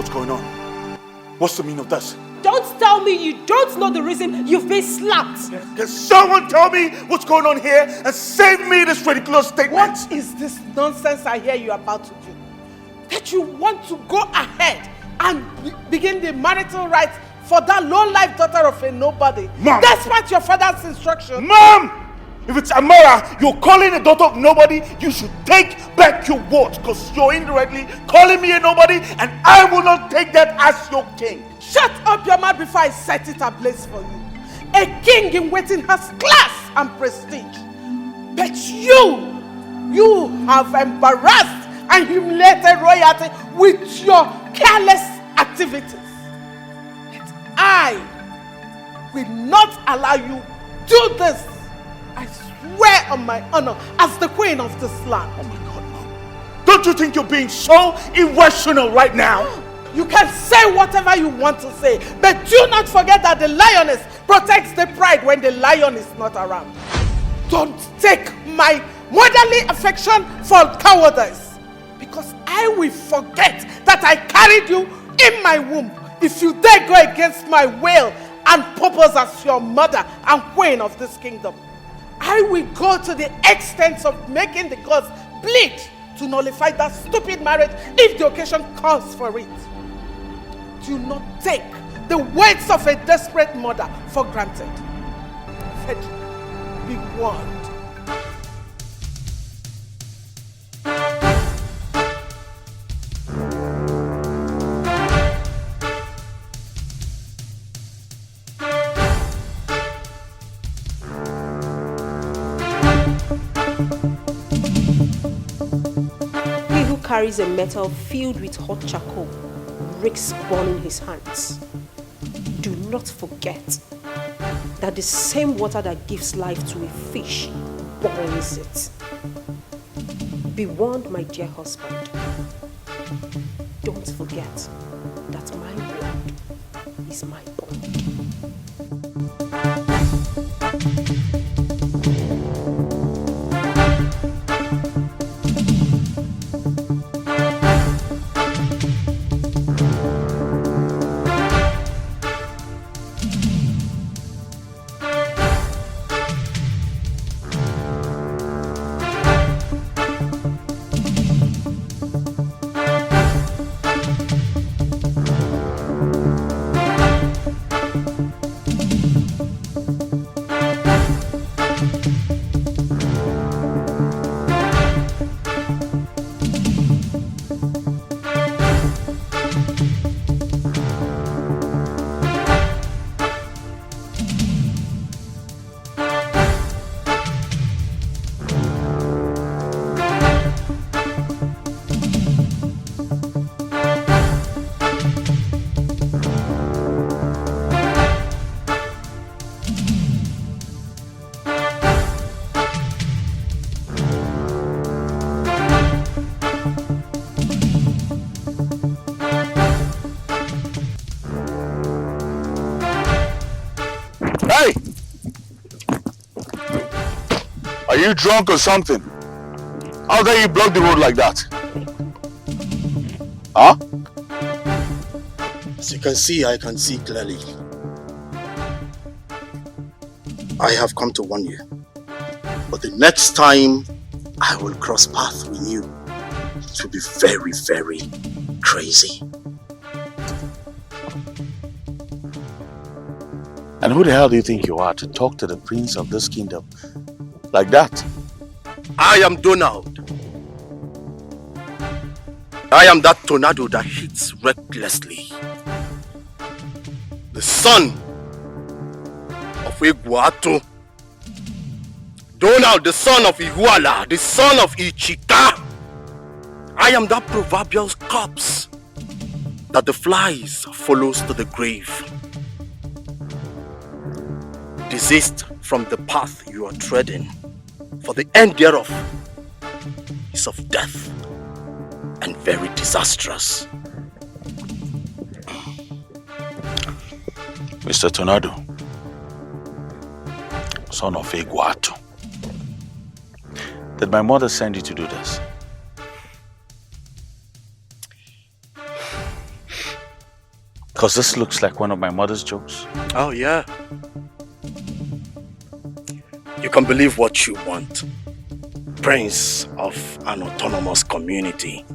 what's going on? What's the meaning of this? Don't tell me you don't know the reason you've been slapped. Can someone tell me what's going on here and save me this ridiculous statement? What is this nonsense I hear you about to do? That you want to go ahead and begin the marital rights for that low-life daughter of a nobody. Mom! Despite your father's instruction. Mom! If it's Amara, you're calling a daughter of nobody, you should take back your words, because you're indirectly calling me a nobody, and I will not take that as your king. Shut up your mouth before I set it ablaze for you. A king in waiting has class and prestige. But you have embarrassed and humiliated royalty with your careless activities. But I will not allow you to do this. I swear on my honor as the queen of this land. Oh my God, Mom. Don't you think you're being so irrational right now? You can say whatever you want to say, but do not forget that the lioness protects the pride when the lion is not around. Don't take my motherly affection for cowardice, because I will forget that I carried you in my womb if you dare go against my will and purpose as your mother and queen of this kingdom. I will go to the extent of making the gods bleed to nullify that stupid marriage if the occasion calls for it. Do not take the words of a desperate mother for granted. Frederick, be warned. Carries a metal filled with hot charcoal, risks burning his hands. Do not forget that the same water that gives life to a fish burns it. Be warned, my dear husband. Don't forget that my word is my bond. Are you drunk or something? How dare you block the road like that? Huh? As you can see, I can see clearly. I have come to warn you. But the next time I will cross paths with you, it will be very, very crazy. And who the hell do you think you are to talk to the prince of this kingdom like that? I am Donald. I am that tornado that hits recklessly. The son of Iguatu. Donald, the son of Iguala, the son of Ichika. I am that proverbial corpse that the flies follows to the grave. Desist from the path you are treading, for the end thereof is of death and very disastrous. Mr. Tornado, son of Iguatu, did my mother send you to do this? Because this looks like one of my mother's jokes. Oh, yeah. You can believe what you want. Prince of an autonomous community.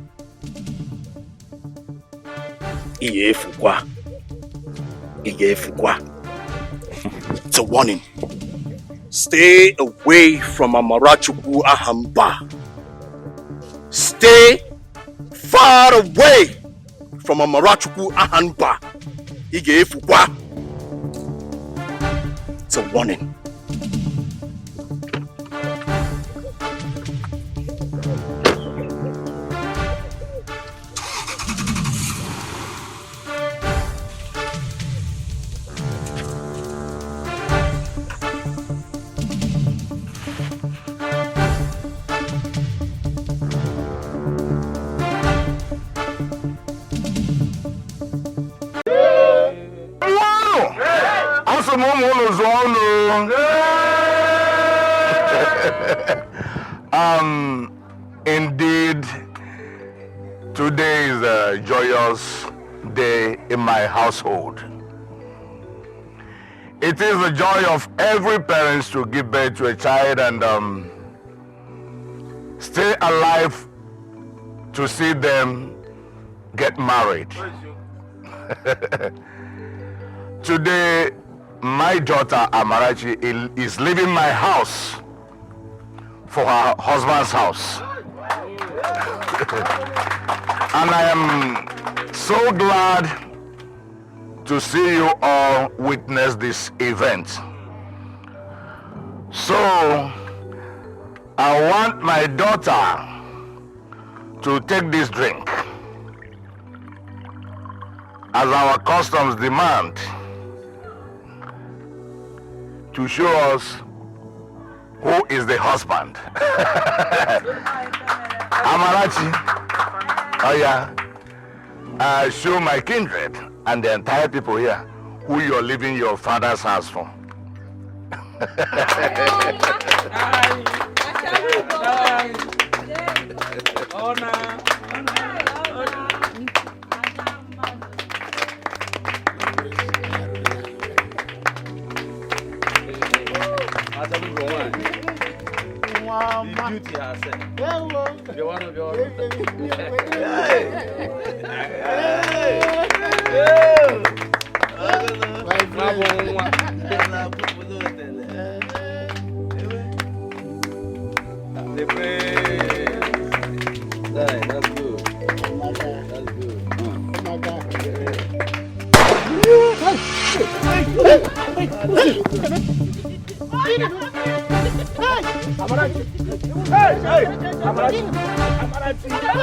Iyefukwa. Iyefukwa. It's a warning. Stay away from Amarachuku Ahamba. Stay far away from Amarachuku Ahamba. Iyefukwa. It's a warning. Indeed, today is a joyous day in my household. It is the joy of every parent to give birth to a child and stay alive to see them get married. Today, my daughter Amarachi is leaving my house for her husband's house. And I am so glad to see you all witness this event. So, I want my daughter to take this drink as our customs demand, to show us who is the husband. Amarachi, oh yeah, show my kindred and the entire people here who you're leaving your father's house for. Beauty herself. That's good.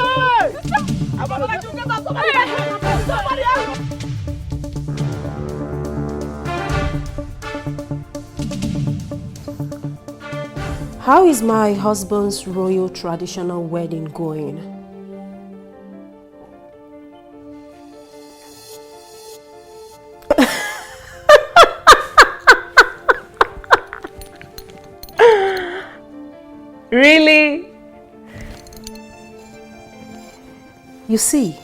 How is my husband's royal traditional wedding going? Really? You see,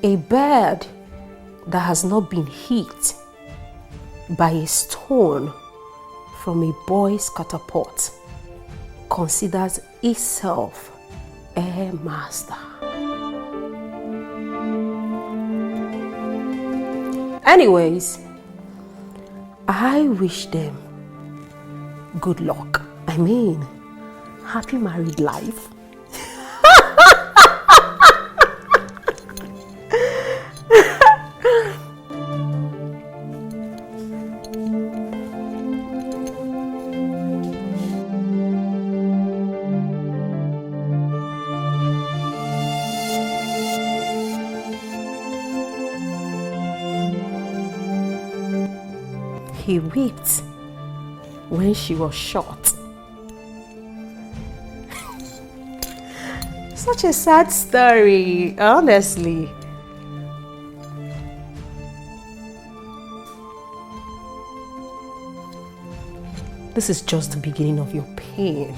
a bird that has not been hit by a stone from a boy's catapult considers itself a master. Anyways, I wish them good luck. I mean, happy married life. He wept when she was shot. Such a sad story, honestly. This is just the beginning of your pain.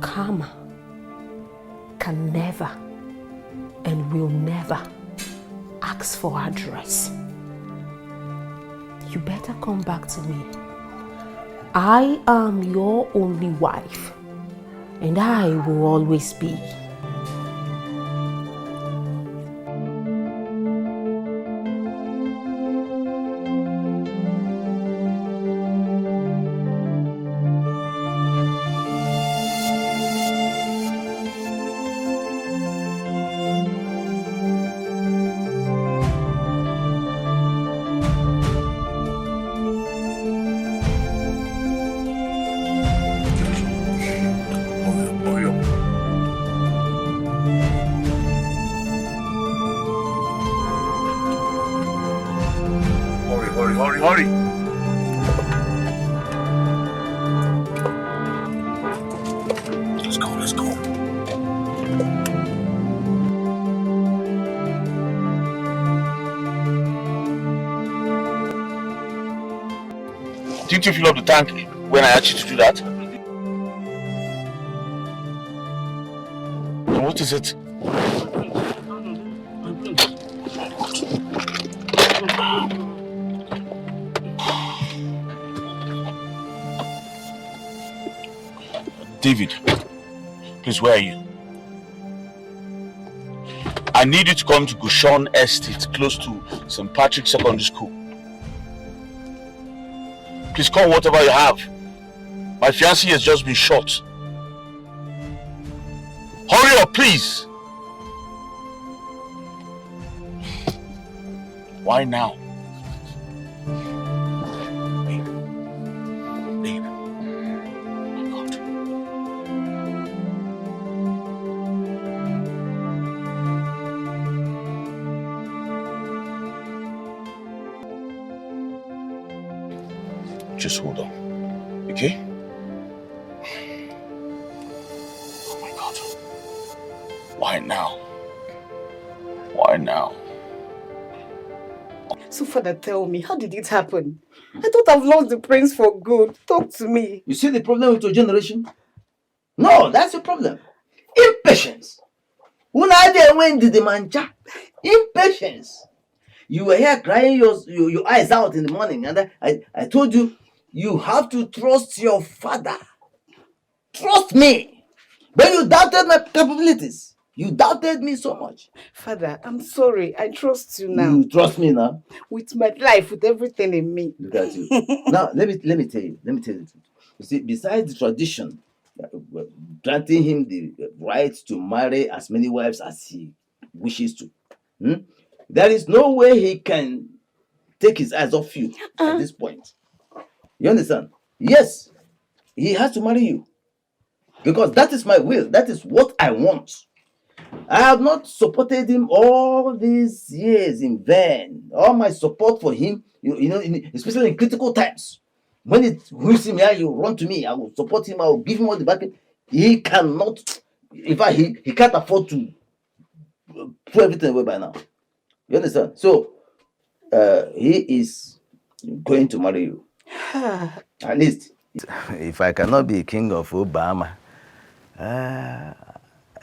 Karma can never and will never ask for address. You better come back to me. I am your only wife, and I will always be. Hurry. Let's go. Didn't you fill up the tank when I asked you to do that? And what is it? David, please, where are you? I need you to come to Gushon Estate, close to St. Patrick's Secondary School. Please call whatever you have. My fiancé has just been shot. Hurry up, please! Why now? Babe. My God. Just hold on, okay? Oh my God. Why now? Why now? So, Father, tell me, how did it happen? I thought I've lost the prince for good. Talk to me. You see the problem with your generation? No, that's your problem. Impatience. When I did when did the mancha? Impatience. You were here crying your eyes out in the morning, and I told you, you have to trust your father. Trust me. When you doubted my capabilities, you doubted me so much. Father, I'm sorry. I trust you now. You trust me now? With my life, with everything in me. Look at you. Now, let me tell you. Let me tell you the truth. You see, besides the tradition, granting him the right to marry as many wives as he wishes to, there is no way he can take his eyes off you at this point. You understand? Yes, he has to marry you. Because that is my will. That is what I want. I have not supported him all these years in vain. All my support for him, especially in critical times. When it hits him here, he will run to me. I will support him. I will give him all the backing. He cannot, in fact, he can't afford to throw everything away by now. You understand? So, he is going to marry you. At least. If I cannot be king of Obama,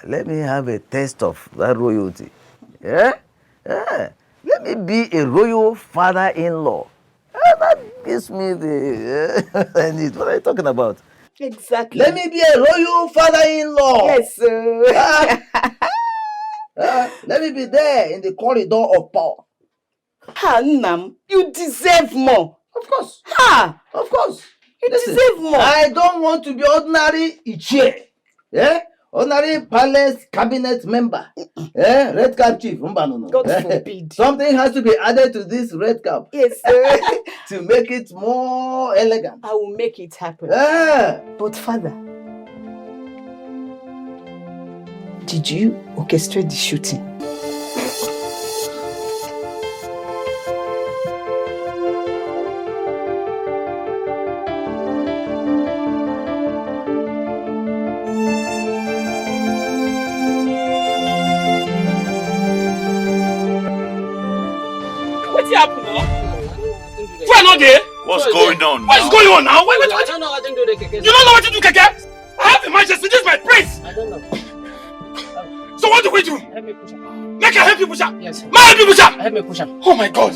let me have a taste of that royalty. Let me be a royal father-in-law. That gives me the I need. What are you talking about? Exactly. Let me be a royal father-in-law. Yes, sir. Let me be there in the corridor of power. Nam, you deserve more. Of course. Of course. You deserve more. I don't want to be ordinary Ichie. Ordinary palace cabinet member. Red cap chief. God forbid. Something has to be added to this red cap. Yes, sir. To make it more elegant. I will make it happen. But Father, did you orchestrate the shooting? What's going on now? What's going on now? Wait. I don't know what to do. You don't know what to do, Keke? I have emergency. This is my prince. I don't know. So So what do we do? Help me push her. Make her help you push her? Yes. May I help you push her? Help me push her. Oh my God.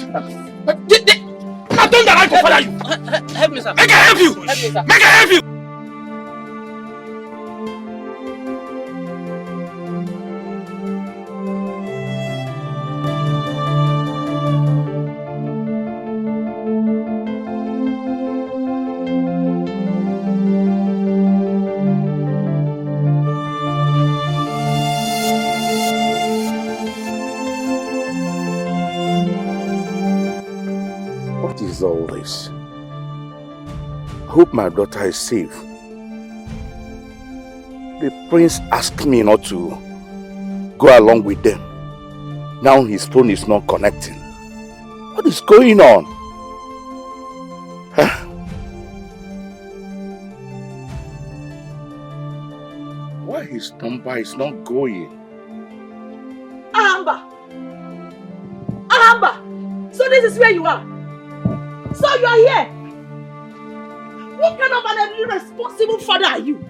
But I've done that right to father you. Help me, sir. Make her help you. Help me, sir. Make her help you. What is all this? I hope my daughter is safe. The prince asked me not to go along with them. Now his phone is not connecting. What is going on? Why his number is not going? Ahamba! Ahamba! So this is where you are? So you are here? What kind of an irresponsible father are you?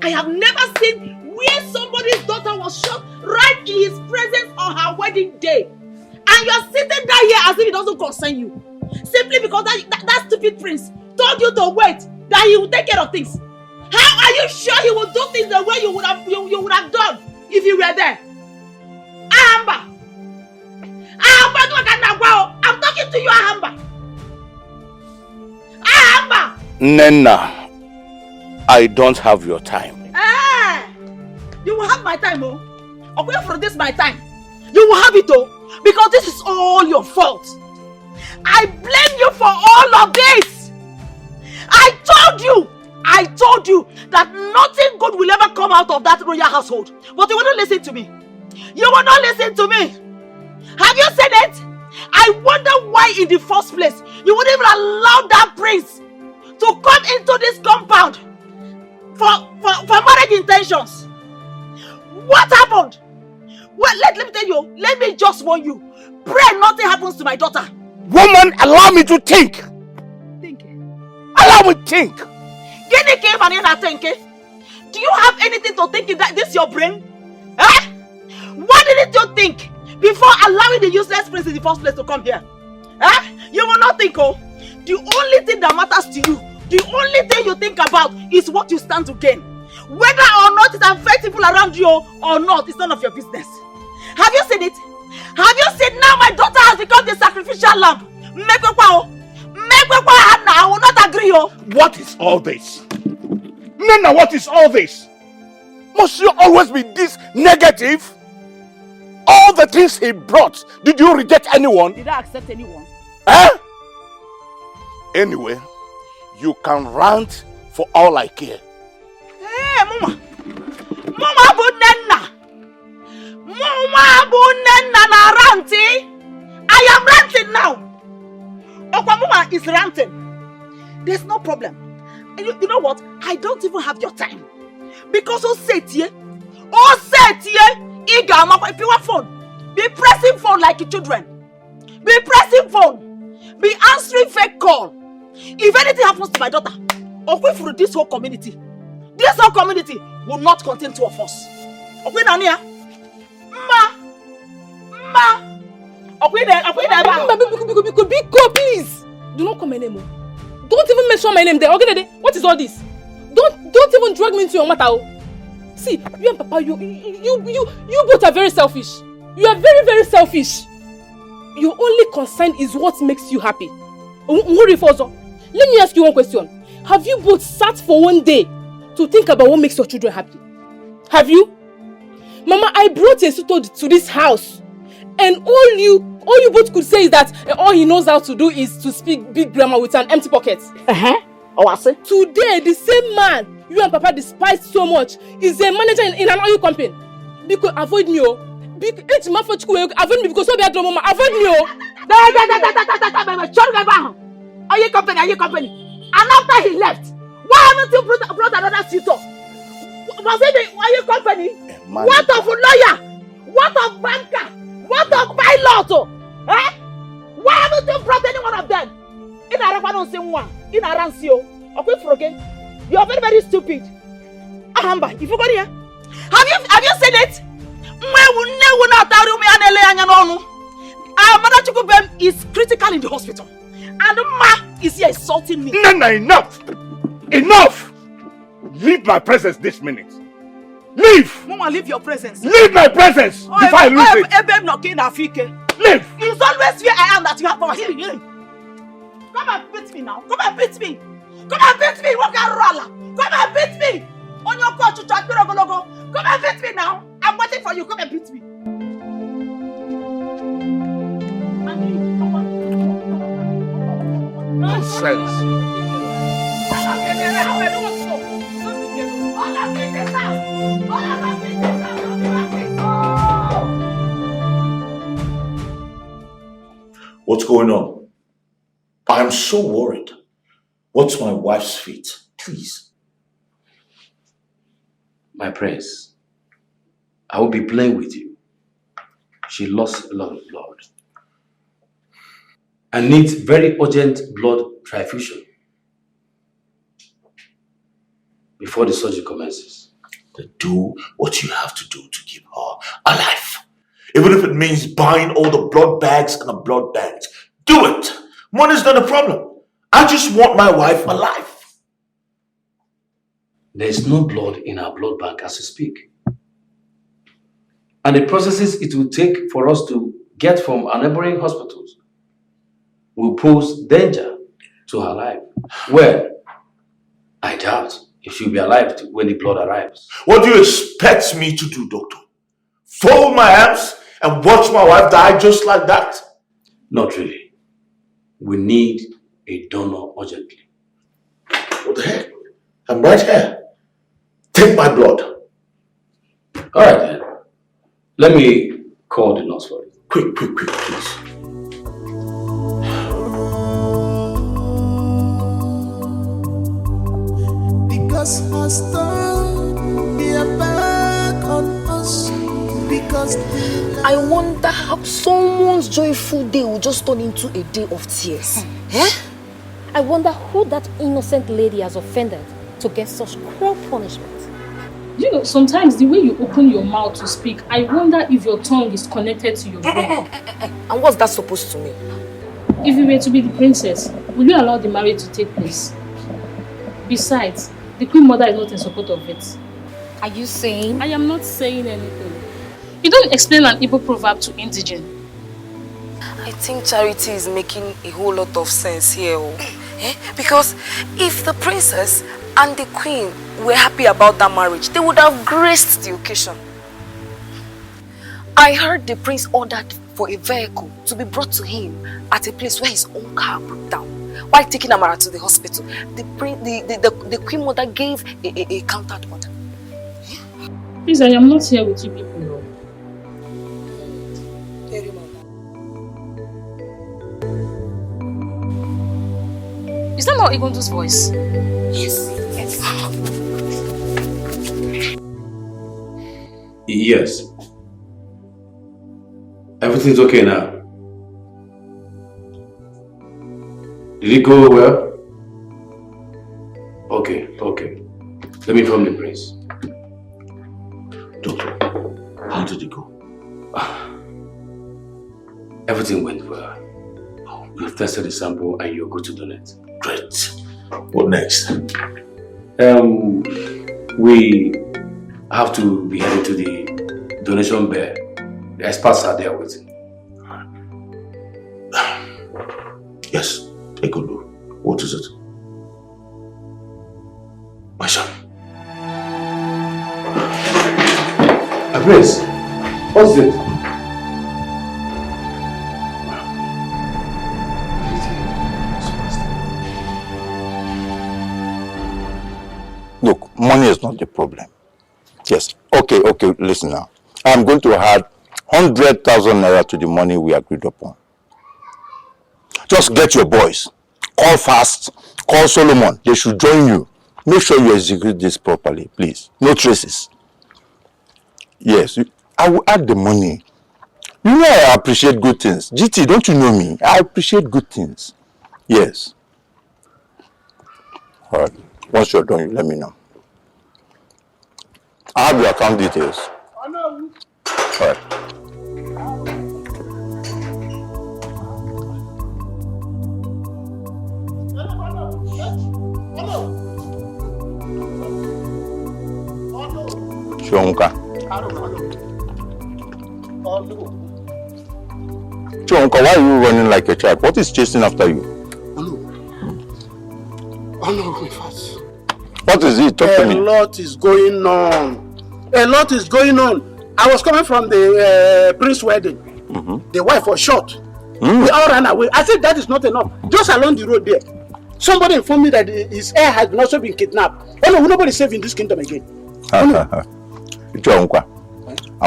I have never seen where somebody's daughter was shot right in his presence on her wedding day. And you are sitting down here as if it doesn't concern you. Simply because that stupid prince told you to wait, that he will take care of things. How are you sure he will do things the way you would have done if you were there? Ahamba! I'm talking to you, Ahamba! Ahamba! Nena, I don't have your time. You will have my time, oh. Okay, for this my time. You will have it, oh. Because this is all your fault. I blame you for all of this. I told you that nothing good will ever come out of that royal household. But you will not listen to me. You will not listen to me. Have you said it? I wonder why in the first place you wouldn't even allow that prince to come into this compound for marriage intentions. What happened? Well, let me tell you, let me just warn you. Pray nothing happens to my daughter. Woman, allow me to think. Think. Allow me to think. Do you have anything to think in this your brain? Eh? What didn't you think before allowing the useless prince in the first place to come here? Eh? You will not think, oh. The only thing that matters to you, the only thing you think about is what you stand to gain. Whether or not it affects people around you or not, it's none of your business. Have you seen it? Have you seen now my daughter has become the sacrificial lamb? I will not agree, oh. What is all this? Nena, what is all this? Must you always be this negative? All the things he brought, did you reject anyone? Did I accept anyone? Eh? Anyway, you can rant for all I care. Hey, Mama! Mama Bunenna! Mama Bunenna na ranting! I am ranting now! Okwa Mama is ranting. There's no problem. You know what? I don't even have your time. Because if you want phone, be pressing phone like your children. Be pressing phone. Be answering fake call. If anything happens to my daughter, or through this whole community will not contain two of us. Okay, Nania? Ma. Okay, there. Big girl, please. Do not call my name. Don't even mention my name there. Okay, what is all this? Don't even drag me into your matter. See, you and Papa, you both are very selfish. You are very, very selfish. Your only concern is what makes you happy. Let me ask you one question. Have you both sat for one day to think about what makes your children happy? Have you? Mama, I brought a suitor to this house, and all you both could say is that all he knows how to do is to speak big grammar with an empty pocket. Today, the same man you and Papa despise so much is a manager in an oil company. Because avoid me, oh. Avoid me because Mama, avoid me, oh. Oil company. And after he left, why haven't you brought another suitor? Was it the oil company? What of a lawyer? What of banker? What of pilot? Eh? Why haven't you brought any one of them? In Araba don't say one. In Aransio. Okay, for again. You are very, very stupid. Ahamba, if you go here. Have you seen it? critical in the hospital. And Ma is here insulting me. Nana, enough! Enough! Leave my presence this minute. Leave! Mama, leave your presence. Leave my presence before I lose it. Leave! It's always where I am that you have power. Come and beat me now. Come and beat me. Come and beat me. Come and beat me. On your coach, come and beat me now. I'm waiting for you. Come and beat me. Nonsense. What's going on? I'm so worried. What's my wife's fate? Please. My prince, I will be playing with you. She lost a lot of blood and needs very urgent blood transfusion before the surgery commences. Then do what you have to do to keep her alive. Even if it means buying all the blood bags and the blood banks. Do it! Money's not a problem. I just want my wife alive. There is no blood in our blood bank as we speak. And the processes it will take for us to get from our neighboring hospitals will pose danger to her life. Well, I doubt if she'll be alive when the blood arrives. What do you expect me to do, doctor? Fold my arms and watch my wife die just like that? Not really. We need a donor urgently. What the heck? I'm right here. Take my blood. All right then. Let me call the nurse for it. Quick, please. Because her storm, they are back on us. Because I wonder how someone's joyful day will just turn into a day of tears. I wonder who that innocent lady has offended to get such cruel punishment. You know, sometimes the way you open your mouth to speak, I wonder if your tongue is connected to your brain. And what's that supposed to mean? If you were to be the princess, will you allow the marriage to take place? Besides, the queen mother is not in support of it. Are you saying? I am not saying anything. You don't explain an Igbo proverb to indigent. I think Charity is making a whole lot of sense here. Because if the princess and the queen were happy about that marriage, they would have graced the occasion. I heard the prince ordered for a vehicle to be brought to him at a place where his own car broke down. While taking Amara to the hospital, the queen mother gave a counter order. Please, I am not here with you people. No. Is that not Igondu's voice? Yes. Yes. Everything's okay now. Did it go well? Okay. Let me inform the prince. Doctor, how did it go? Everything went well. We've tested the sample and you're good to donate. Great. What next? We have to be headed to the donation bed. The experts are there waiting. Yes, I could do. What is it? My son. Prince, what's it? Look, money is not the problem. Yes. Okay, listen now. I'm going to add 100,000 naira to the money we agreed upon. Just get your boys. Call Fast, call Solomon. They should join you. Make sure you execute this properly, please. No traces. Yes, I will add the money. You know I appreciate good things. GT, don't you know me? I appreciate good things. Yes. All right. Once you're done, you let me know. I have your account details. All right. So, Uncle, why are you running like a child? What is chasing after you? Oh no, my fast. What is it? Talk to me. A lot is going on. A lot is going on. I was coming from the prince wedding. The wife was shot. We all ran away. I said that is not enough. Just along the road there, somebody informed me that his heir has also been kidnapped. Oh no, nobody is safe in this kingdom again. I'm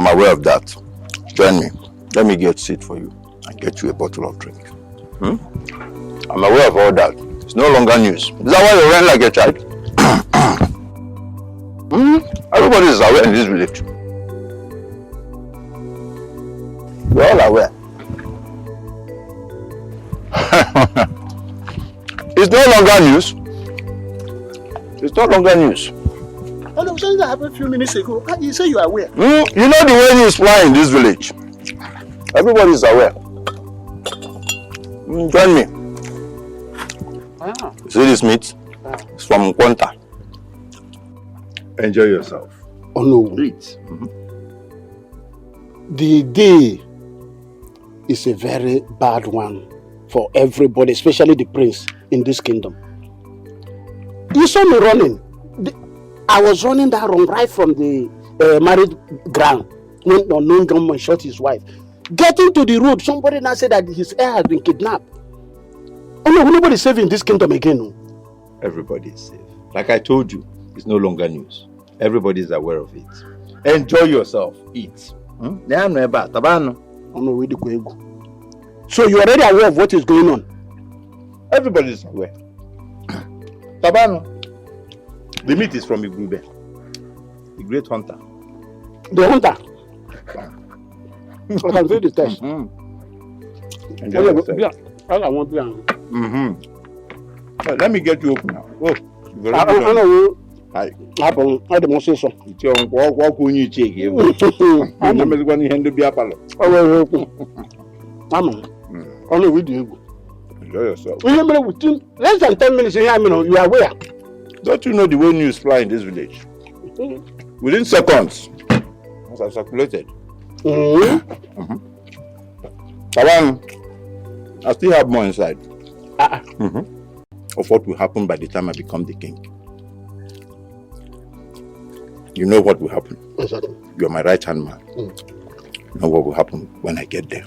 aware of that. Join me. Let me get seat for you and get you a bottle of drink. I'm aware of all that. It's no longer news. Is that why you ran like a child? Everybody is aware in this village. We're all aware. It's no longer news. It's no longer news. Oh no, something that happened a few minutes ago. You say you are aware. You know the way news fly in this village. Everybody is aware. Join me. See this meat? It's from Kwanta. Enjoy yourself. Oh no. Eat. The day is a very bad one for everybody, especially the prince in this kingdom. You saw me running. I was running that run right from the married ground when unknown gunman shot his wife. Getting to the road, somebody now said that his heir has been kidnapped. Oh no, nobody is safe in this kingdom again. No? Everybody is safe. Like I told you, it's no longer news. Everybody is aware of it. Enjoy yourself. Eat. Oh no, so you're already aware of what is going on? Everybody is aware. Tabano. The meat is from Igube, the great hunter. The hunter? I can see the test. Enjoy yourself. I want to. Let me get you open now. Oh, I know. I don't say so. It's your walk when you check it. I'm not going to handle the apple. Only with you. Enjoy yourself. Remember, within less than 10 minutes, you are aware. Don't you know the way news fly in this village? Within seconds, as I circulated. Tabang, I still have more inside. Of what will happen by the time I become the king. You know what will happen. Exactly. You are my right-hand man. You know what will happen when I get there.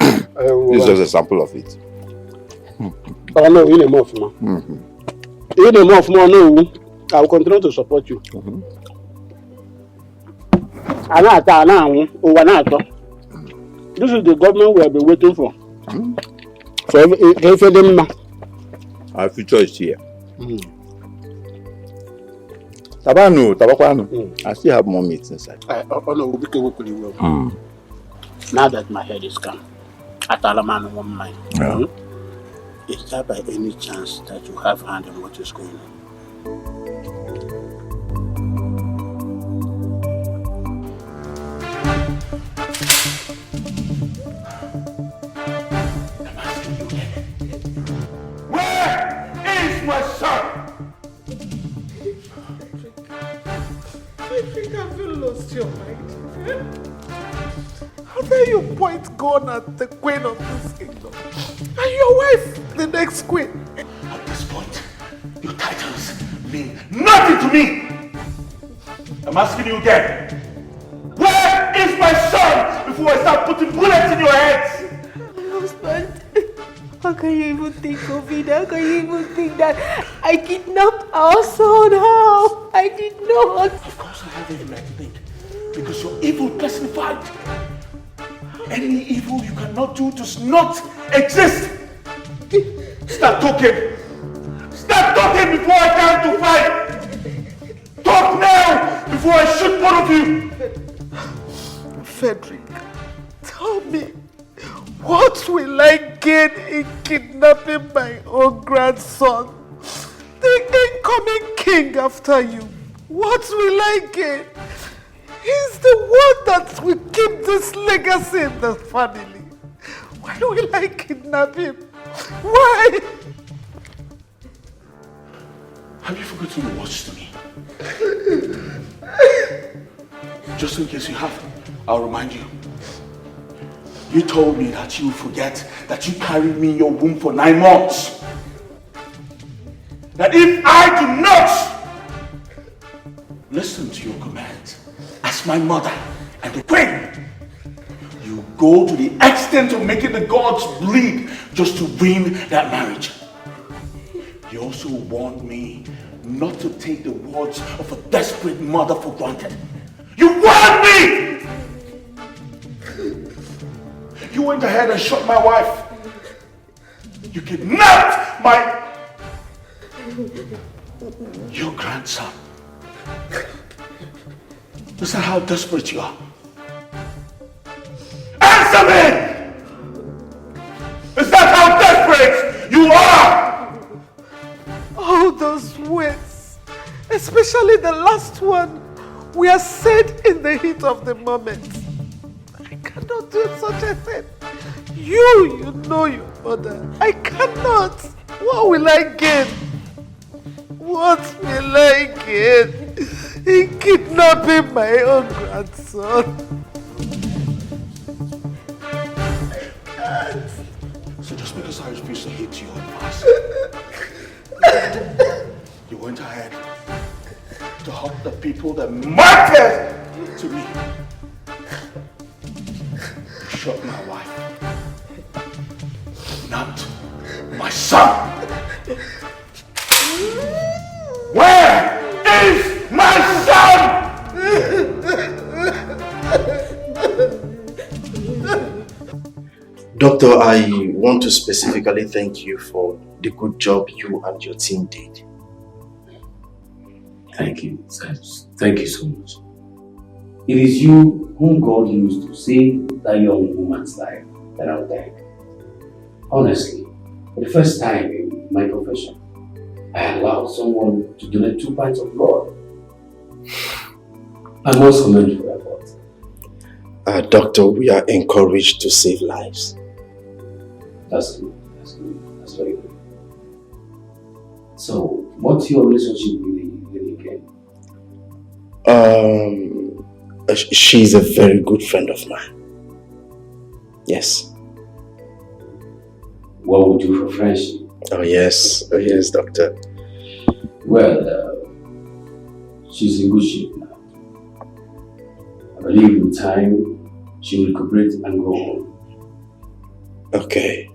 This is just a sample of it. I know you enough, man. You enough, man. No, I will continue to support you. This is the government we have been waiting for. Our future is here. Tabakwano. I still have more meat inside. Now that my head is calm, Atalaman one mind. Is there by any chance that you have hand in what is going on? Where is my son? I think have you lost your mind? How dare you point gun at the queen of this kingdom? And your wife, the next queen. At this point, your titles mean nothing to me. I'm asking you again. Where is my son before I start putting bullets in your heads? My husband. How can you even think of it? How can you even think that I kidnapped our son? How? I did not. Of course I have every right to think. Because you're evil personified. Any evil you cannot do does not exist. Start talking. Start talking before I come to fight. Talk now before I shoot both of you. Frederick, tell me, what will I gain in kidnapping my own grandson? The incoming king after you. What will I gain? He's the one that will keep this legacy in the family. Why will I kidnap him? Why? Have you forgotten your words to me? Just in case you have, I'll remind you. You told me that you forget that you carried me in your womb for 9 months. That if I do not listen to your commands as my mother and the queen, you go to the extent of making the gods bleed just to win that marriage. You also warned me not to take the words of a desperate mother for granted. You warned me! You went ahead and shot my wife. You kidnapped your grandson. Is that how desperate you are? Answer me! Is that how desperate you are? All those words, especially the last one, were said in the heat of the moment. I cannot do such a thing. You know your mother. I cannot. What will I gain? What will I gain in kidnapping my own grandson? I can't. So just because I refuse to hit your advice, you went ahead to help the people that mattered to me. You shot my wife, not my son. Where is my son? Doctor, I want to specifically thank you for the good job you and your team did. Thank you, Silas. Thank you so much. It is you whom God used to save that young woman's life that I died. Honestly, for the first time in my profession, I allowed someone to donate 2 pints of blood. I must commend you for your effort. Doctor, we are encouraged to save lives. That's good. That's good. That's very good. So, what's your relationship with the again? She's a very good friend of mine. Yes. What would you do for friendship? Oh yes, doctor. Well, she's in good shape now. I believe with time, she will recuperate and go home. Okay.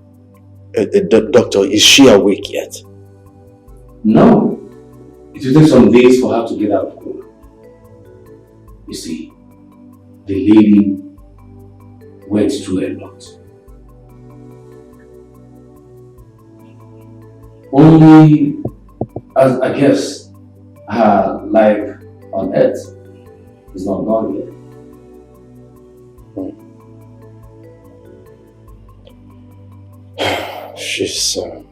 Doctor, is she awake yet? No. It will take some days for her to get out of coma. You see, the lady went through a lot. Only, as I guess, her life on earth is not done yet. She's a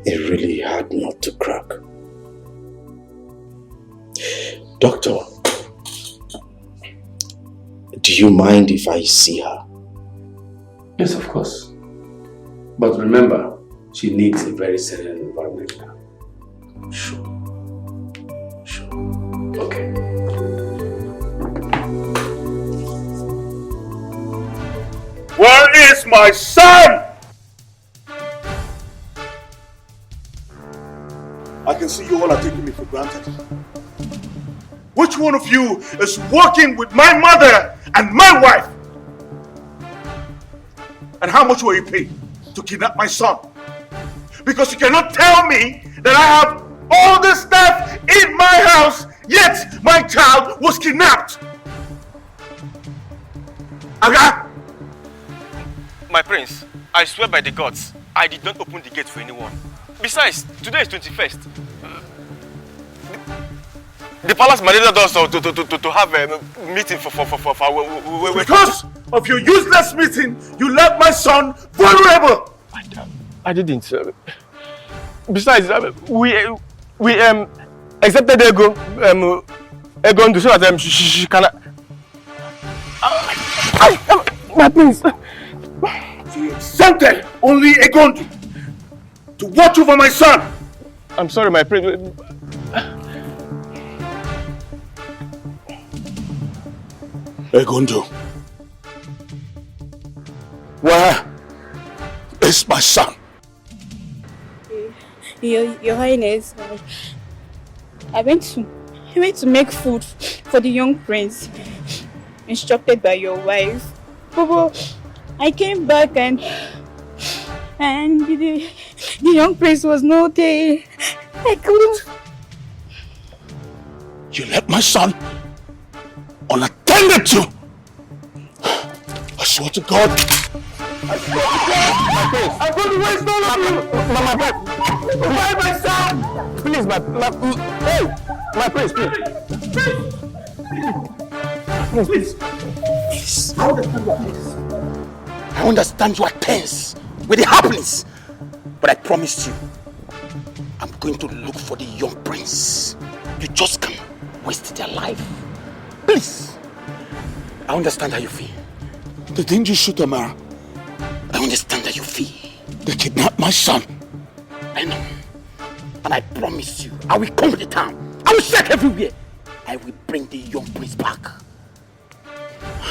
really hard nut to crack. Doctor, do you mind if I see her? Yes, of course. But remember, she needs a very serene environment now. Sure. Okay. Where is my son? I can see you all are taking me for granted. Which one of you is working with my mother and my wife? And how much were you paid to kidnap my son? Because you cannot tell me that I have all this stuff in my house, yet my child was kidnapped. Aga? My prince, I swear by the gods, I did not open the gate for anyone. Besides, today is 21st. The palace mandated us to have a meeting for because of your useless meeting, you left my son vulnerable. I didn't. Besides, we accepted Ego to so that she can. My prince. You accepted only Egondu to watch over my son. I'm sorry, my prince. Egondu, Where is my son? Your Highness, I went to make food for the young prince, instructed by your wife. But I came back and the young prince was not there. I couldn't. You left my son unattended to. I swear to God. I swear to God. My prince. I'm going to waste all of you. Why my son? Please, my prince, please. I understand you are tense with the happenings, but I promised you, I'm going to look for the young prince. You just can't waste their life. Please. I understand how you feel. They didn't just shoot Amara. I understand how you feel. They kidnapped my son. I know. And I promise you, I will come to the town. I will check everywhere. I will bring the young prince back.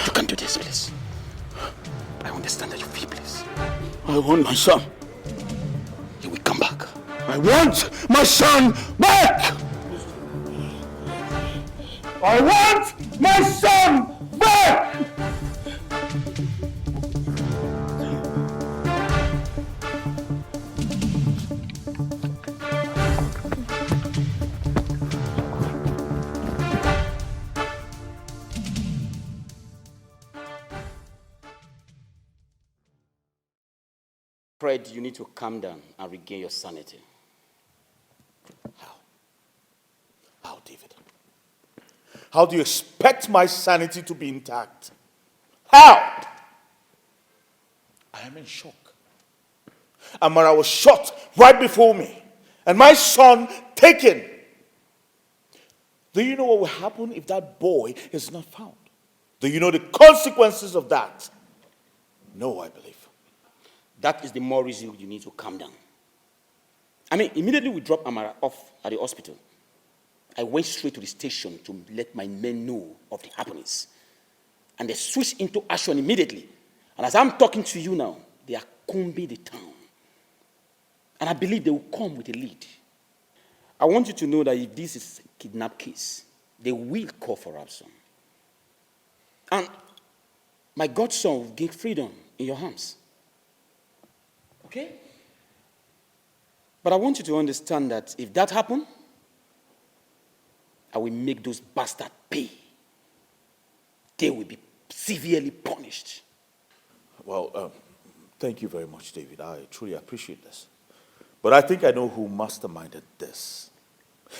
You can do this, please. I understand how you feel, please. I want my son. He will come back. I want my son back! I want my son back! Fred, you need to calm down and regain your sanity. How, David? How do you expect my sanity to be intact? How? I am in shock. Amara was shot right before me, and my son taken. Do you know what will happen if that boy is not found? Do you know the consequences of that? No, I believe. That is the more reason you need to calm down. I mean, immediately we dropped Amara off at the hospital. I went straight to the station to let my men know of the happenings. And they switched into action immediately. And as I'm talking to you now, they are combing the town. And I believe they will come with a lead. I want you to know that if this is a kidnap case, they will call for ransom. And my godson will gain freedom in your hands. Okay? But I want you to understand that if that happens, I will make those bastards pay. They will be severely punished. Well, thank you very much, David. I truly appreciate this. But I think I know who masterminded this.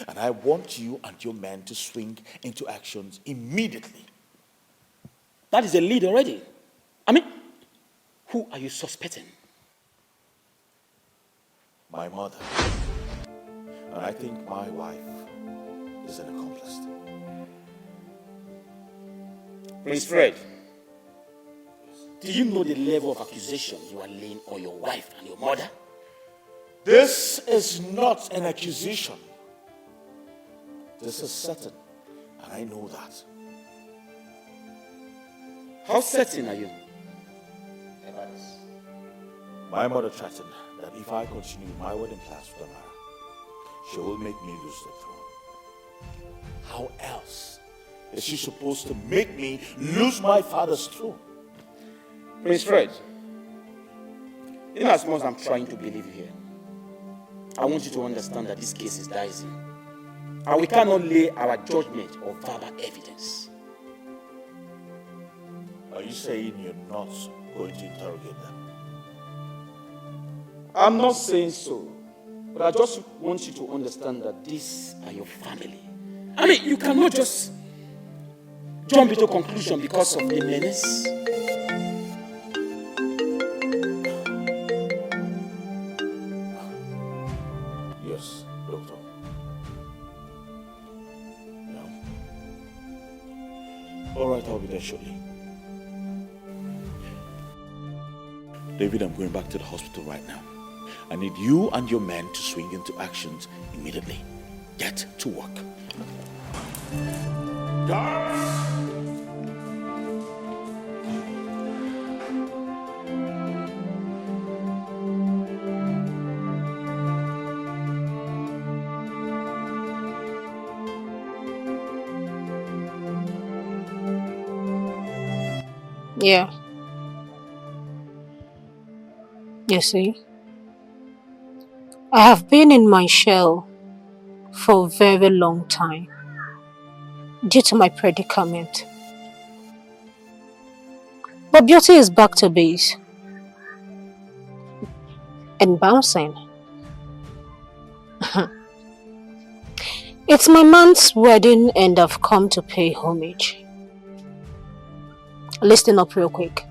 And I want you and your men to swing into actions immediately. That is a lead already. I mean, who are you suspecting? My mother. And I think my wife is an accomplice. Prince Fred, do you know the level of accusation you are laying on your wife and your mother? This is not an accusation. This is certain, and I know that. How certain are you? My mother threatened that if I continue my wedding plans with Amara, she will make me lose the throne. How else is she supposed to make me lose my father's throne? Prince Fred, in as much as I'm trying to believe you here, I want you to understand that this case is dicey. And we cannot lay our judgment on verbal evidence. Are you saying you're not going to interrogate them? I'm not saying so, but I just want you to understand that these are your family. I mean, you cannot just jump into conclusion because of a menace. Yes, Doctor. Yeah. All right, I'll be there shortly. David, I'm going back to the hospital right now. I need you and your men to swing into actions immediately. Get to work. Guards! Yeah. You see, I have been in my shell for a very long time due to my predicament. But beauty is back to base and bouncing. It's my man's wedding and I've come to pay homage. Listen up real quick.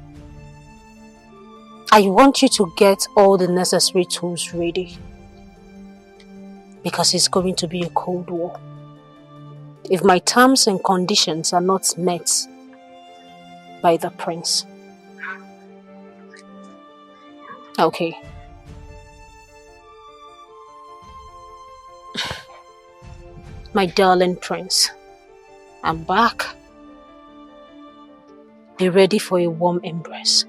I want you to get all the necessary tools ready. Because it's going to be a cold war. If my terms and conditions are not met by the prince. Okay. My darling prince, I'm back. Be ready for a warm embrace.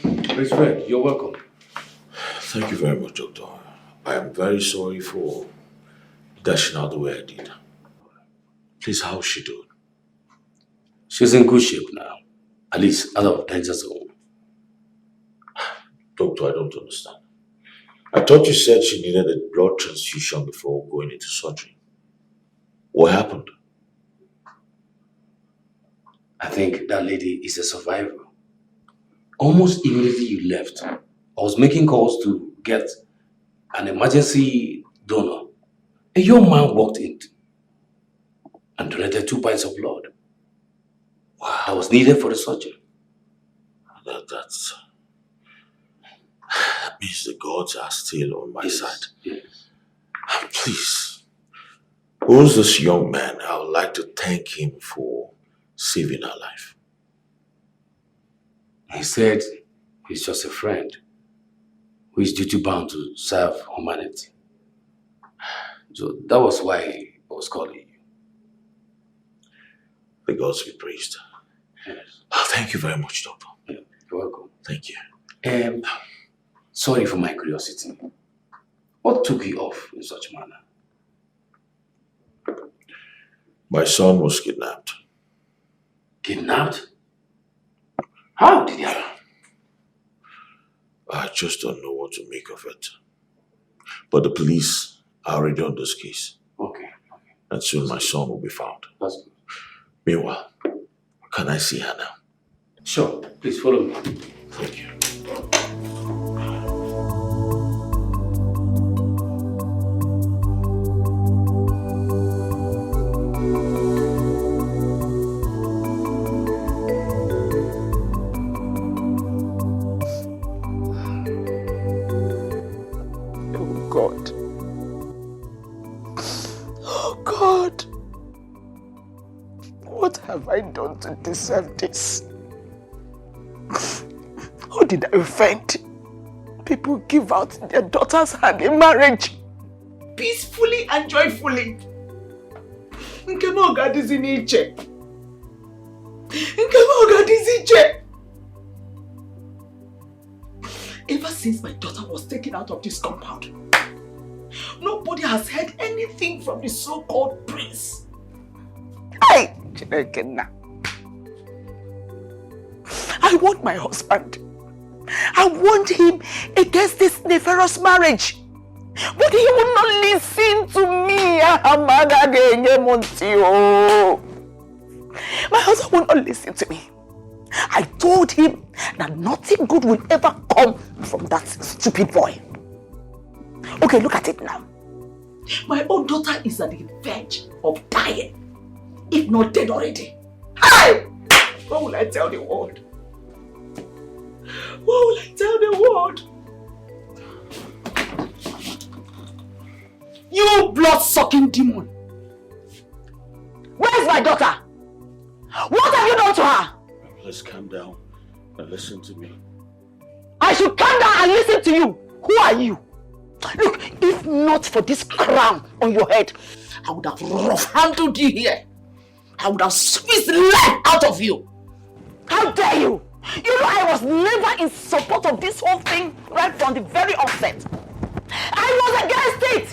Prince Fred, you're welcome. Thank you very much, Doctor. I am very sorry for dashing out the way I did. Please, how's she doing? She's in good shape now. At least out of danger zone. Doctor, I don't understand. I thought you said she needed a blood transfusion before going into surgery. What happened? I think that lady is a survivor. Almost immediately you left, I was making calls to get an emergency donor. A young man walked in and donated 2 pints of blood. Wow. That was needed for the surgery. That means the gods are still on my side. Yes. Please, who's this young man? I would like to thank him for saving our life. He said he's just a friend who is duty bound to serve humanity. So that was why I was calling you. The gods be praised. Yes. Thank you very much, Doctor. Yeah, you're welcome. Thank you. Sorry for my curiosity. What took you off in such manner? My son was kidnapped. Kidnapped? How did he happen? I just don't know what to make of it. But the police are already on this case. Okay. And soon my son will be found. That's good. Meanwhile, can I see her now? Sure. Please follow me. Thank you. God. Oh God. What have I done to deserve this? How did I offend? People give out their daughters' hand in marriage peacefully and joyfully. Nkemoga diziniche. Ever since my daughter was taken out of this compound, nobody has heard anything from the so-called prince. I want my husband. I want him against this nefarious marriage. But he will not listen to me. My husband will not listen to me. I told him that nothing good will ever come from that stupid boy. Okay, look at it now. My own daughter is at the verge of dying, if not dead already. Hi! What will I tell the world? What will I tell the world? You blood-sucking demon! Where's my daughter? What have you done to her? Let's calm down and listen to me. I should calm down and listen to you. Who are you? Look, if not for this crown on your head, I would have rough-handled you here. I would have squeezed the life out of you. How dare you? You know I was never in support of this whole thing right from the very outset. I was against it.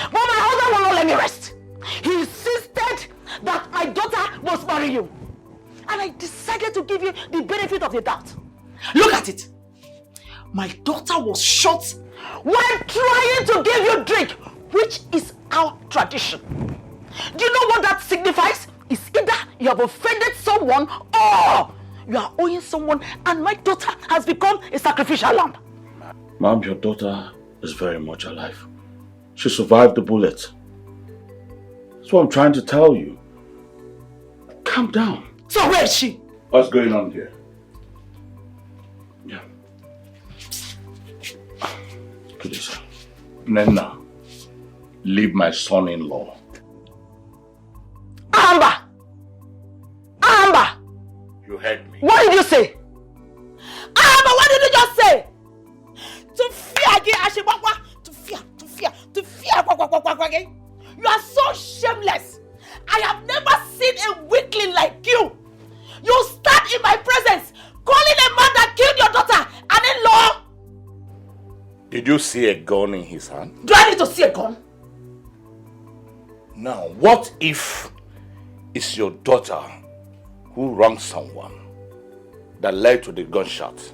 But my husband will not let me rest. He insisted that my daughter must marry you. And I decided to give you the benefit of the doubt. Look at it. My daughter was shot while trying to give you drink, which is our tradition. Do you know what that signifies? It's either you have offended someone or you are owing someone, and my daughter has become a sacrificial lamb. Mom, your daughter is very much alive. She survived the bullet. That's what I'm trying to tell you. Calm down. So where is she? What's going on here? Yeah. Please. Nena, leave my son-in-law. Amber! Amber! You heard me. What did you say? Amber, what did you just say? To fear again, Ashibakwa. To fear. You are so shameless. I have never seen a weakling like you. You stand in my presence, calling a man that killed your daughter an in-law. Did you see a gun in his hand? Do I need to see a gun? Now, what if it's your daughter who wronged someone that led to the gunshot?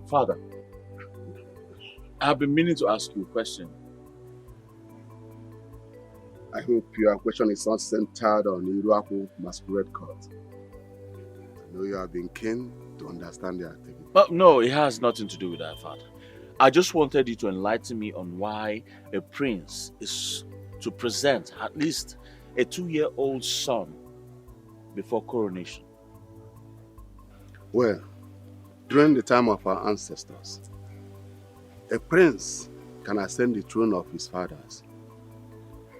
Father, I've been meaning to ask you a question. I hope your question is not centered on Iruaku masquerade court. I know you have been keen to understand the activity. No, it has nothing to do with that, Father. I just wanted you to enlighten me on why a prince is to present at least a 2-year-old son before coronation. Well, during the time of our ancestors, a prince can ascend the throne of his fathers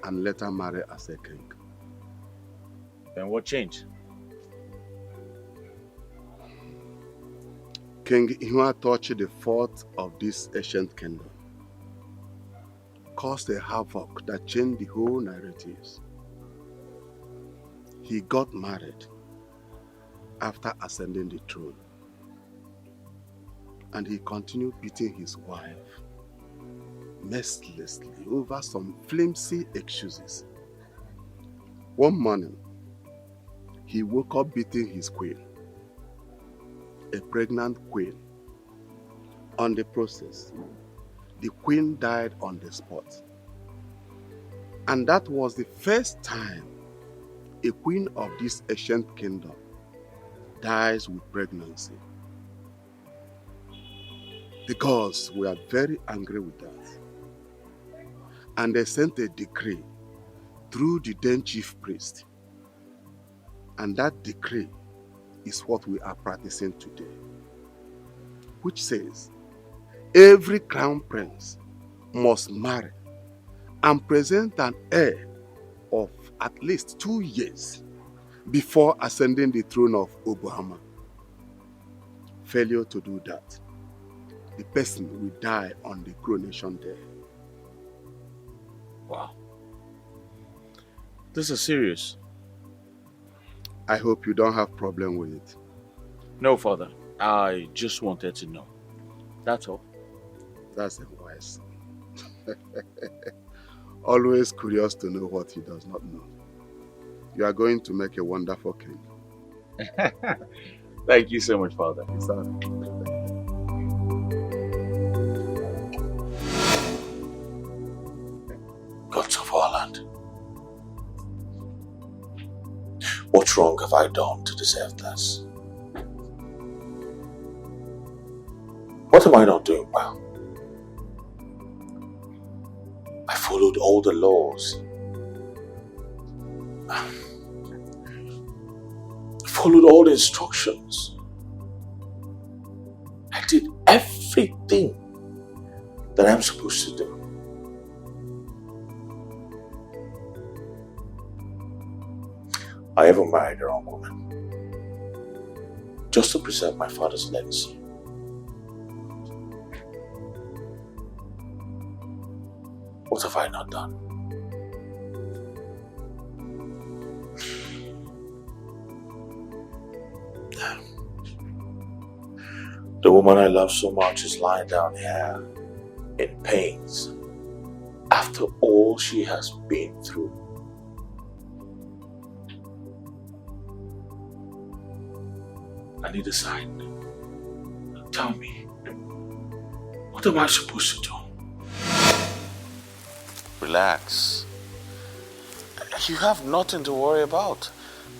and later marry as a king. Then what changed? King Ihuatochi IV of this ancient kingdom caused a havoc that changed the whole narratives. He got married after ascending the throne, and he continued beating his wife mercilessly over some flimsy excuses. One morning, he woke up beating his queen, a pregnant queen. On the process, the queen died on the spot. And that was the first time a queen of this ancient kingdom dies with pregnancy. The gods were very angry with that. And they sent a decree through the then chief priest. And that decree is what we are practicing today, which says every crown prince must marry and present an heir of at least 2 years before ascending the throne of Obuama. Failure to do that, the person will die on the coronation day. Wow. This is serious. I hope you don't have problem with it. No, Father. I just wanted to know. That's all. That's a wise son. Always curious to know what he does not know. You are going to make a wonderful king. Thank you so much, Father. Gods of our land. What wrong have I done to deserve this? What am I not doing well? I followed all the laws. I followed all the instructions. I did everything that I'm supposed to do. I even married the wrong woman just to preserve my father's legacy. What have I not done? The woman I love so much is lying down here in pains after all she has been through. I need a sign. Tell me, what am I supposed to do? Relax. You have nothing to worry about.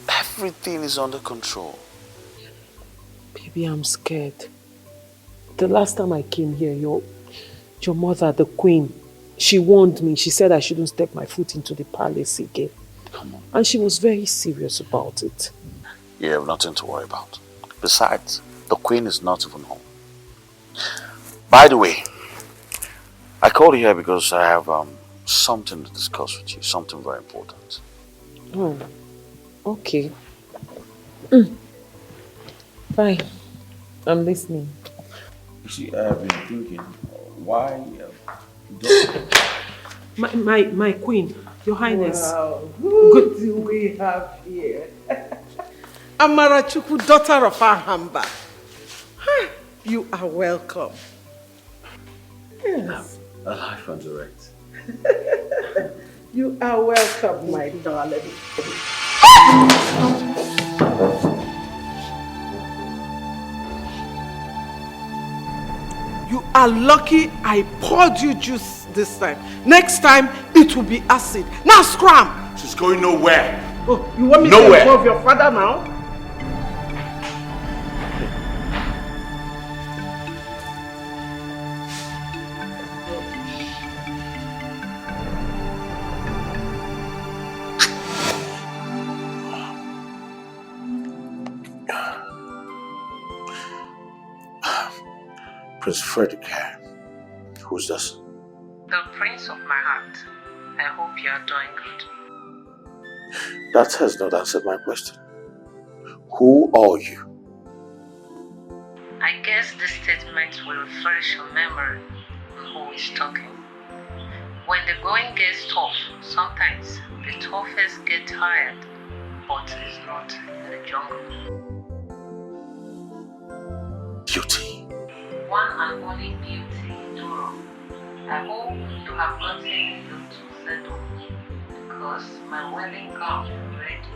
Everything is under control. Baby, I'm scared. The last time I came here, your mother, the queen, she warned me. She said I shouldn't step my foot into the palace again. Come on. And she was very serious about it. You have nothing to worry about. Besides, the queen is not even home. By the way, I called you here because I have something to discuss with you, something very important. Oh, okay. Fine. I'm listening. You see, I have been thinking, why... My queen, your highness. Wow, who do we have here? Amarachuku, daughter of Ahamba. You are welcome. Yes. Alive and direct. You are welcome, my darling. You are lucky I poured you juice this time. Next time, it will be acid. Now scram! She's going nowhere. Oh, you want me Nowhere. to involve your father now? Prince Frederick, who's this? The prince of my heart. I hope you are doing good. That has not answered my question. Who are you? I guess this statement will refresh your memory who is talking. When the going gets tough, sometimes the toughest get tired, but it's not in the jungle. Beauty. One and only beauty, Duro. I hope you have gotten you to settle because my wedding gown is ready.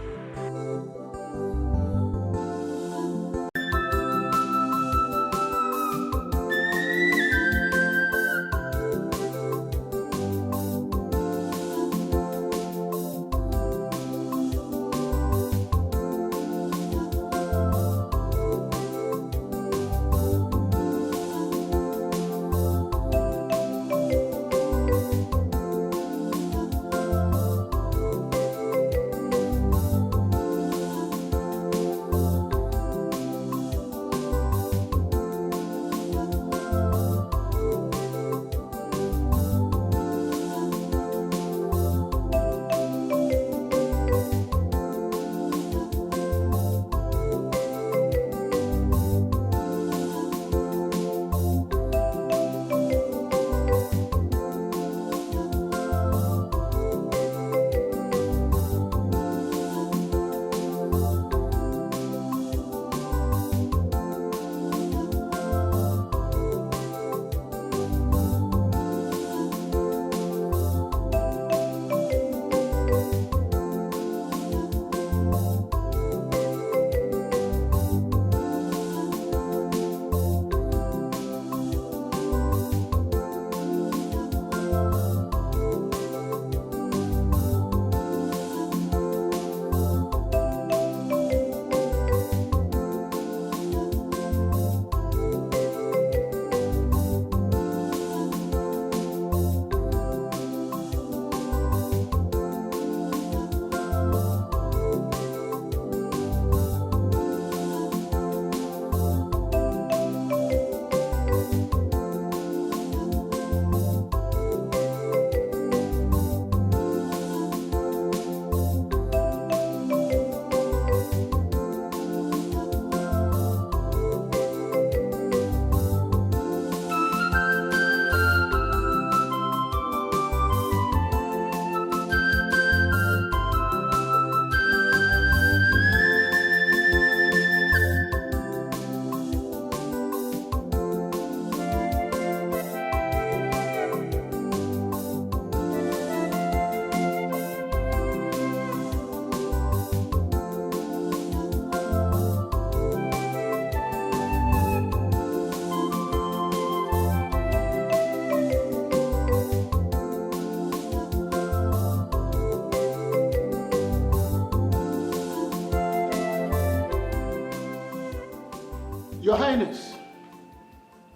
Your Highness,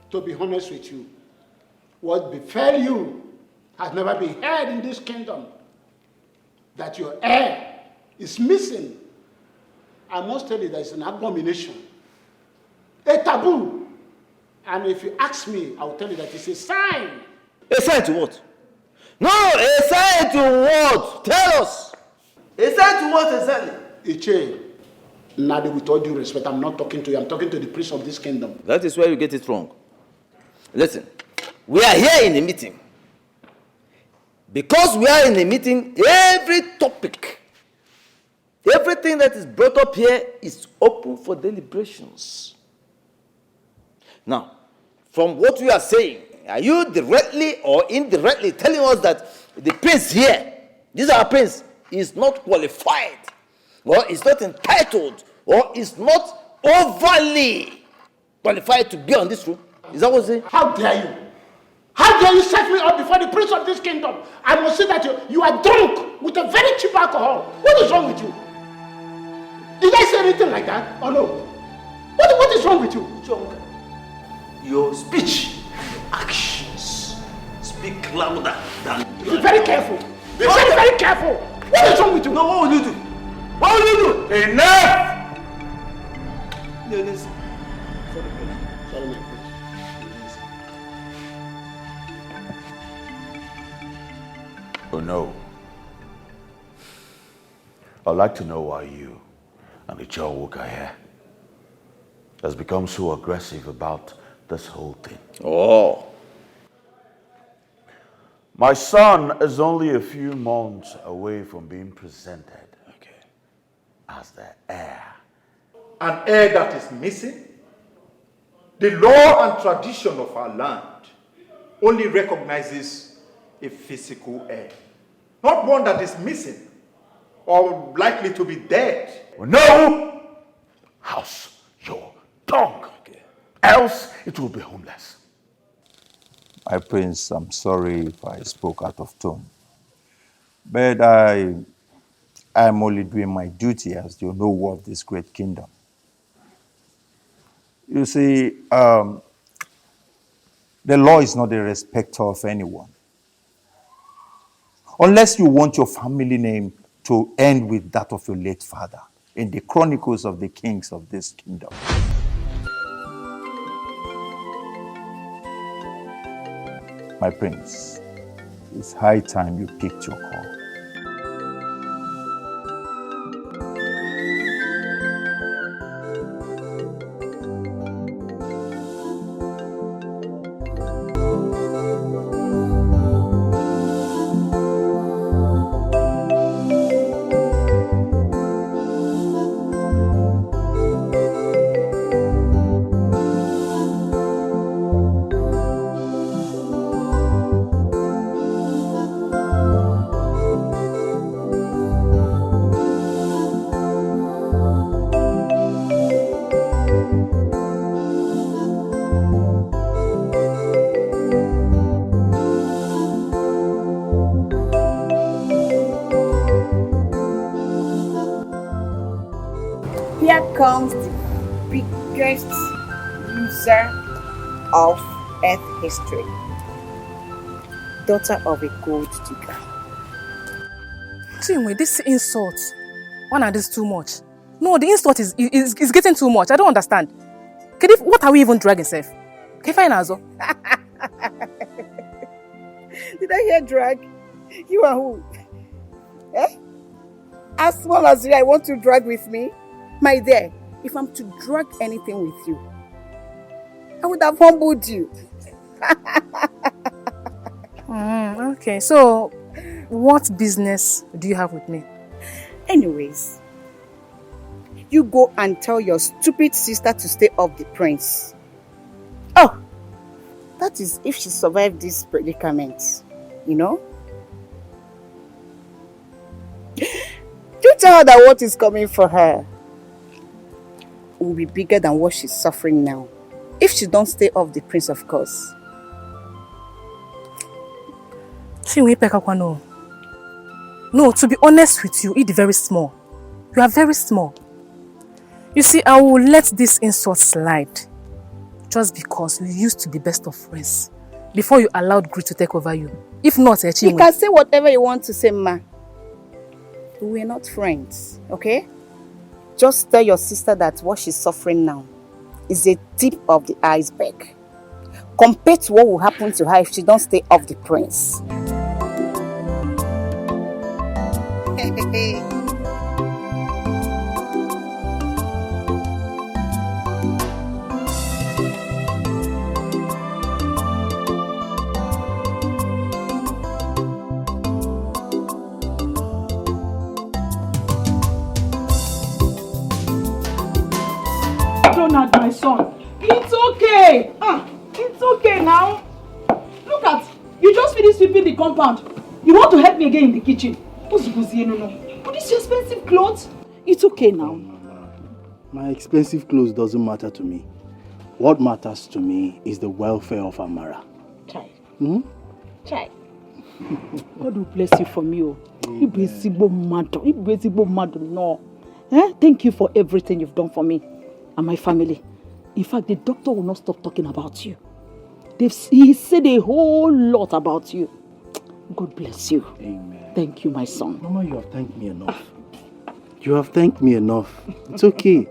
to be honest with you, what befell you has never been heard in this kingdom. That your heir is missing. I must tell you that it's an abomination, a taboo. And if you ask me, I will tell you that it's a sign. A sign to what? No, a sign to what? Tell us. A sign to what exactly? Iche, Nadi, with all due respect, I'm not talking to you. I'm talking to the priest of this kingdom. That is where you get it wrong. Listen, we are here in a meeting. Because we are in a meeting, every topic, everything that is brought up here is open for deliberations. Now, from what we are saying, are you directly or indirectly telling us that the prince here, this is our prince, is not qualified, or is not entitled, or is not overly qualified to be on this room? Is that what you're saying? How dare you? How dare you set me up before the prince of this kingdom? I must say that you are drunk with a very cheap alcohol. What is wrong with you? Did I say anything like that or no? What is wrong with you? Your speech, actions speak louder than... Be very careful. Be very, very careful. What is wrong with you? No, what will you do? What will you do? Enough! No, listen. Sorry, my friend. Oh no. I'd like to know why you and the Joe Walker here has become so aggressive about this whole thing. Oh. My son is only a few months away from being presented as the heir. An heir that is missing? The law and tradition of our land only recognizes a physical heir, not one that is missing or likely to be dead. No! House your tongue. Else it will be homeless. My prince, I'm sorry if I spoke out of tone. But I'm only doing my duty as the Onowu of this great kingdom. You see, the law is not a respecter of anyone. Unless you want your family name to end with that of your late father in the chronicles of the kings of this kingdom. My prince, it's high time you picked your call. Here comes the biggest loser of Earth history. Daughter of a gold digger. Chinwe, this insult, one are this too much. No, the insult is getting too much. I don't understand. What are we even dragging, Seth? Did I hear drag? You are who? Eh? As small as you, I want to drag with me? My dear, if I'm to drag anything with you, I would have humbled you. Okay, so what business do you have with me? Anyways, you go and tell your stupid sister to stay off the prince. Oh, that is if she survived this predicament, you know? You tell her that what is coming for her will be bigger than what she's suffering now. If she don't stay off the prince, of course. No, to be honest with you, it's very small. You are very small. You see, I will let this insult slide just because we used to be best of friends before you allowed greed to take over you. If not, You can say whatever you want to say, ma. We're not friends, okay? Just tell your sister that what she's suffering now is the tip of the iceberg compared to what will happen to her if she don't stay off the prince. Donald, my son, it's okay. It's okay now. Look at, you just finished sweeping the compound. You want to help me again in the kitchen. But these expensive clothes. It's okay now. My expensive clothes doesn't matter to me. What matters to me is the welfare of Amara. Chai. Chai. God will bless you for me. No. Thank you for everything you've done for me and my family. In fact, the doctor will not stop talking about you. He said a whole lot about you. God bless you. Amen. Thank you, my son. Mama, you have thanked me enough. You have thanked me enough. It's okay.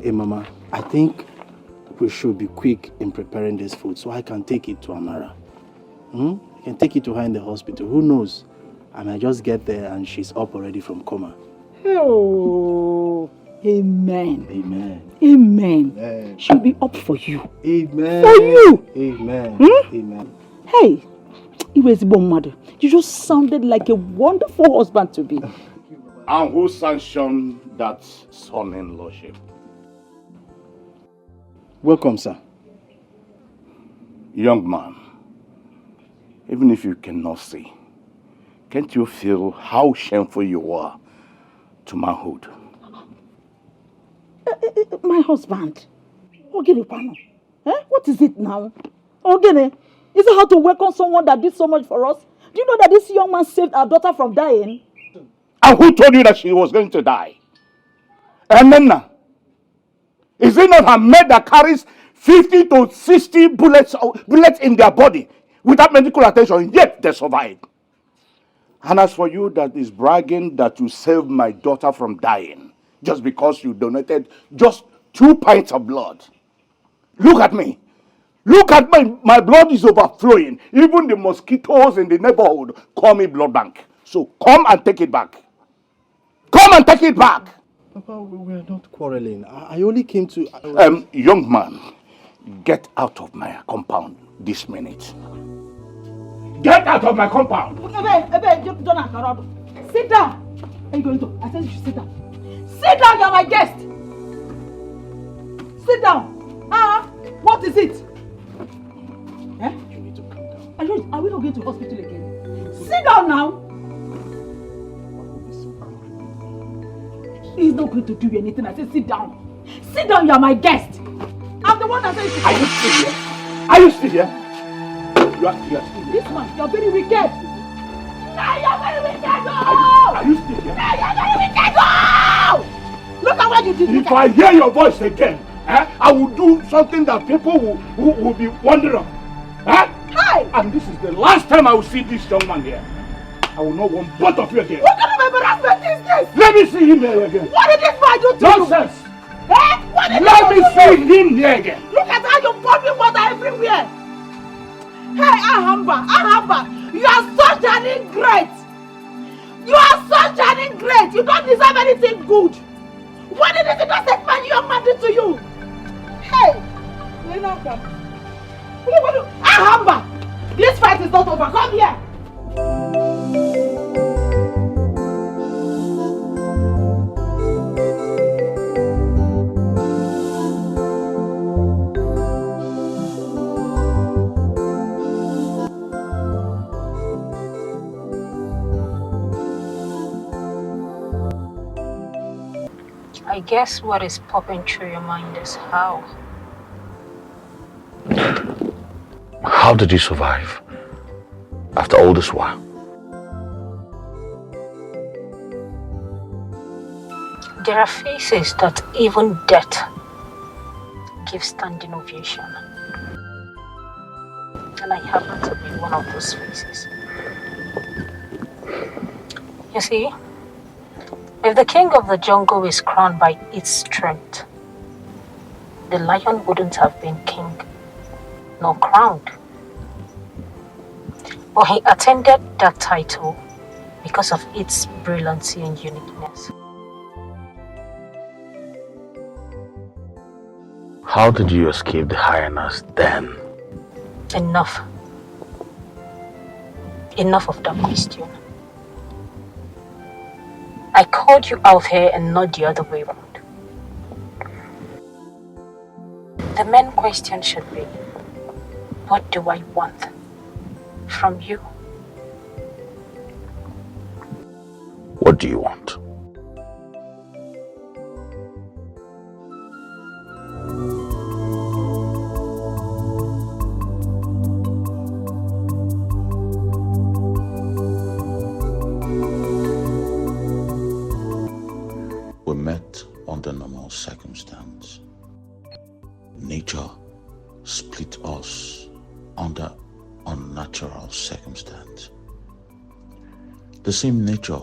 Hey, Mama, I think we should be quick in preparing this food so I can take it to Amara. I can take it to her in the hospital. Who knows? I might just get there and she's up already from coma. Oh, amen. Amen. Amen. Amen. She'll be up for you. Amen. For you. Amen. Amen. Hey, mother, you just sounded like a wonderful husband to be. And who sanctioned that son-in-lawship? Welcome, sir. Young man, even if you cannot see, can't you feel how shameful you are to manhood? My husband. What is it now? Is it how to welcome someone that did so much for us? Do you know that this young man saved our daughter from dying? And who told you that she was going to die? Emena, is it not her maid that carries 50 to 60 bullets in their body without medical attention, yet they survived? And as for you that is bragging that you saved my daughter from dying just because you donated just 2 pints of blood. Look at me. Look at my blood is overflowing. Even the mosquitoes in the neighborhood call me blood bank. So come and take it back. Come and take it back. Papa, we're not quarreling. I only came to... Young man, get out of my compound this minute. Get out of my compound. Sit down. Are you going to? I said you should sit down. Sit down, you're my guest. Sit down. What is it? You need to calm down. Are we not going to hospital again? Sit down now. He's not going to do you anything. I said sit down. Sit down, you're my guest. I'm the one that said Are you still here? Are you still here? You are still here. This man, you're very wicked. Now you're very wicked. Are you still here? Now you're very wicked. Look at what you did. If I hear your voice again, I will do something that people will be wondering. Hi! And this is the last time I will see this young man here. I will not want both of you again. What kind of embarrassment is this? Let me see him here again. What did this man do to you? Nonsense! What did Let me see him here again. Look at how you're pumping water everywhere. Hey, Ahamba, you are such an ingrate. You are such an ingrate. You don't deserve anything good. What did this innocent man, young man, do to you? Hey, Ahamba, this fight is not over. Come here. I guess what is popping through your mind is how. How did you survive after all this while? There are faces that even death give standing ovation. And I happen to be one of those faces. You see, if the king of the jungle is crowned by its strength, the lion wouldn't have been king, nor crowned. But he attended that title because of its brilliancy and uniqueness. How did you escape the hyenas then? Enough. Enough of that question. I called you out here and not the other way around. The main question should be, what do I want from you? What do you want? We met under normal circumstance. Nature split us under unnatural circumstance. The same nature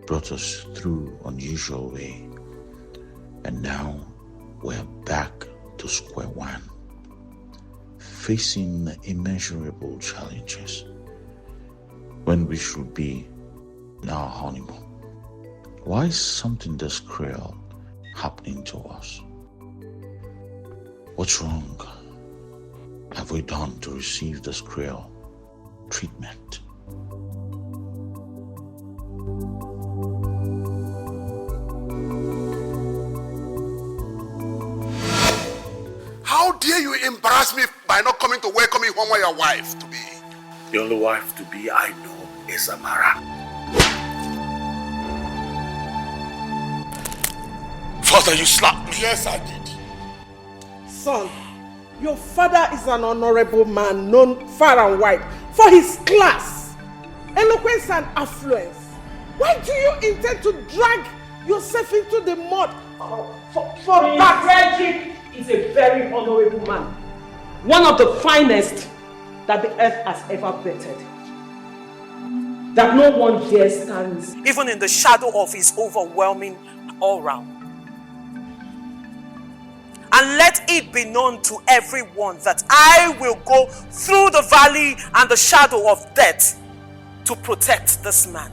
brought us through unusual way, and now we're back to square one, facing immeasurable challenges when we should be in our honeymoon. Why is something this cruel happening to us? What's wrong have we done to receive this cruel treatment? How dare you embarrass me by not coming to welcome me home where your wife to be? The only wife to be I know is Amara. Father, you slapped me. Yes, I did. Son, your father is an honorable man known far and wide for his class, eloquence and affluence. Why do you intend to drag yourself into the mud for that? Frederick is a very honorable man. One of the finest that the earth has ever bettered. That no one here stands even in the shadow of his overwhelming aura. And let it be known to everyone that I will go through the valley and the shadow of death to protect this man.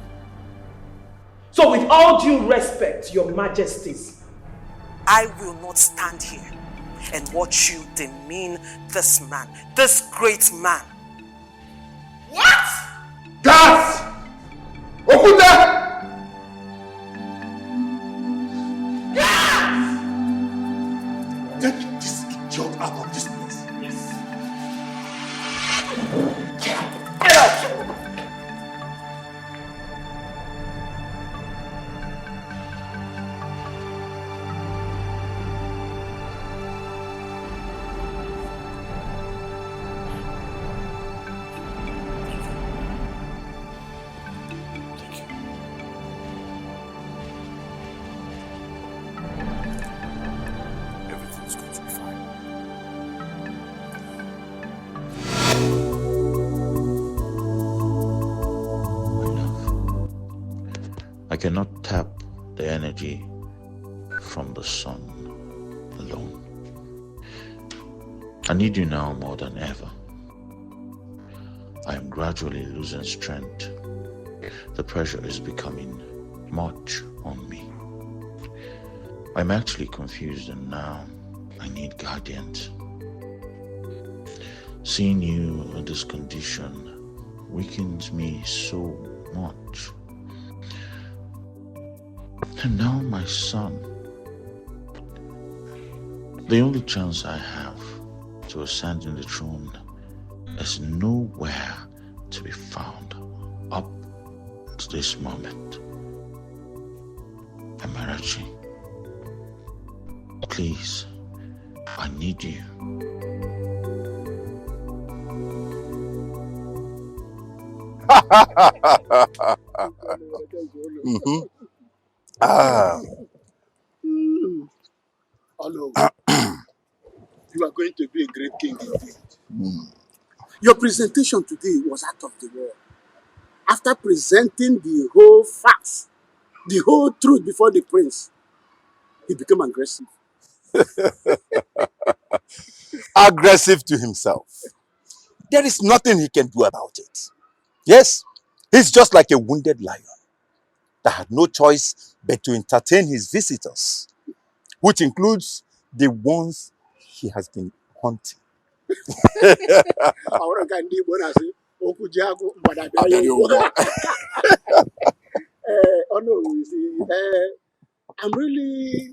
So with all due respect, your majesties, I will not stand here and watch you demean this man, this great man. What? Gas! Okuta! Gas! Take this idiot out of this place. Yes. Get out! I cannot tap the energy from the sun alone. I need you now more than ever. I am gradually losing strength. The pressure is becoming much on me. I'm actually confused and now I need guidance. Seeing you in this condition weakens me so much. And now my son, the only chance I have to ascend in the throne is nowhere to be found up to this moment. Amarachi, please, I need you. Mm-hmm. Ah. You are going to be a great king indeed. Your presentation today was out of the world. After presenting the whole facts, the whole truth before the prince, he became aggressive. Aggressive to himself. There is nothing he can do about it. Yes, he's just like a wounded lion that had no choice but to entertain his visitors, which includes the ones he has been hunting. Ahora ka ndị Igbo na-asị okwu ji agụ mgbada bịa ya Abịa ugwu. ugwu. I'm really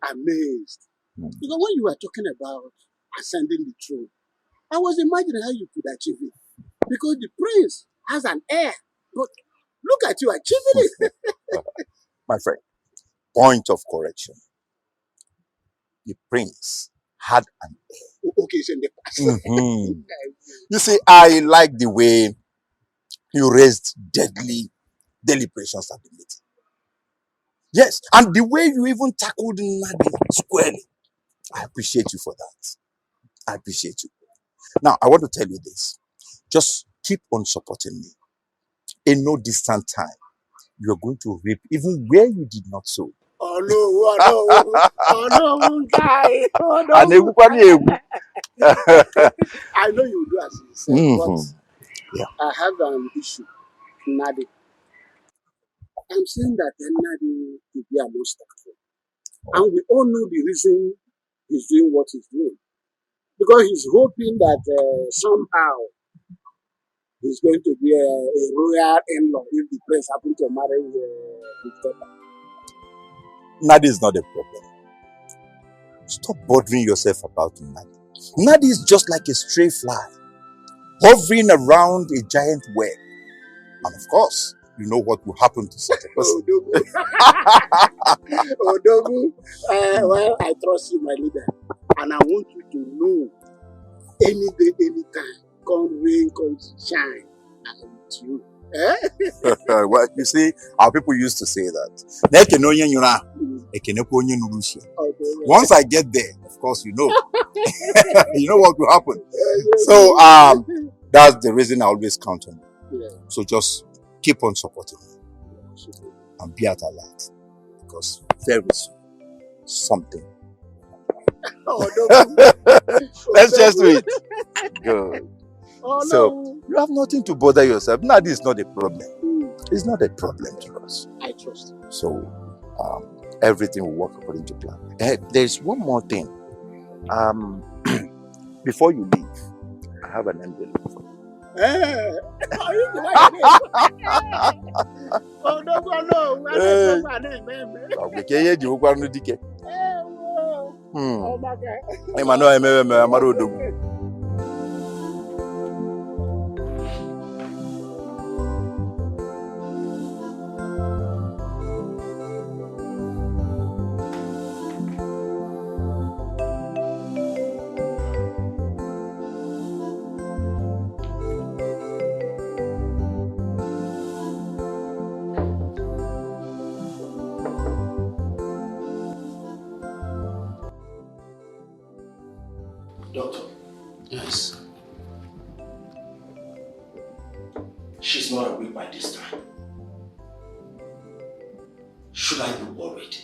amazed because when you were talking about ascending the throne, I was imagining how you could achieve it because the prince has an heir. But look at you achieving it. My friend, point of correction. The prince had an Okay, it's in the past. Mhm. You see, I like the way you raised deadly deliberations at the meeting. Yes, and the way you even tackled Nadi squarely. I appreciate you for that. I appreciate you. Now, I want to tell you this. Just keep on supporting me. In no distant time, you are going to reap even where you did not sow. Oh no, guy. Oh And no. everybody- I know you do as you said, Mhm. but I have an issue. Nadi. I'm saying that Nadi will be a monster. And we all know the reason he's doing what he's doing. Because he's hoping that somehow he's going to be a royal in-law if the prince happens to marry his daughter. Nadi is not a problem. Stop bothering yourself about Nadi. Nadi is just like a stray fly, hovering around a giant web. And of course, you know what will happen to such a person. Odogu, well, I trust you, my leader. And I want you to know, any day, anytime, come rain, come shine, I'm with you. Well, you see, our people used to say that. Once I get there, of course, you know. You know what will happen. So, that's the reason I always count on you. Yeah. So just keep on supporting me and be at alert, because very soon something. Let's just do it. Good. So you have nothing to bother yourself. Now this is not a problem. It's not a problem to us. I trust you. So everything will work according to plan. There's one more thing. Before you leave, I have an envelope for you. Doctor. Yes. She's not awake by this time. Should I be worried?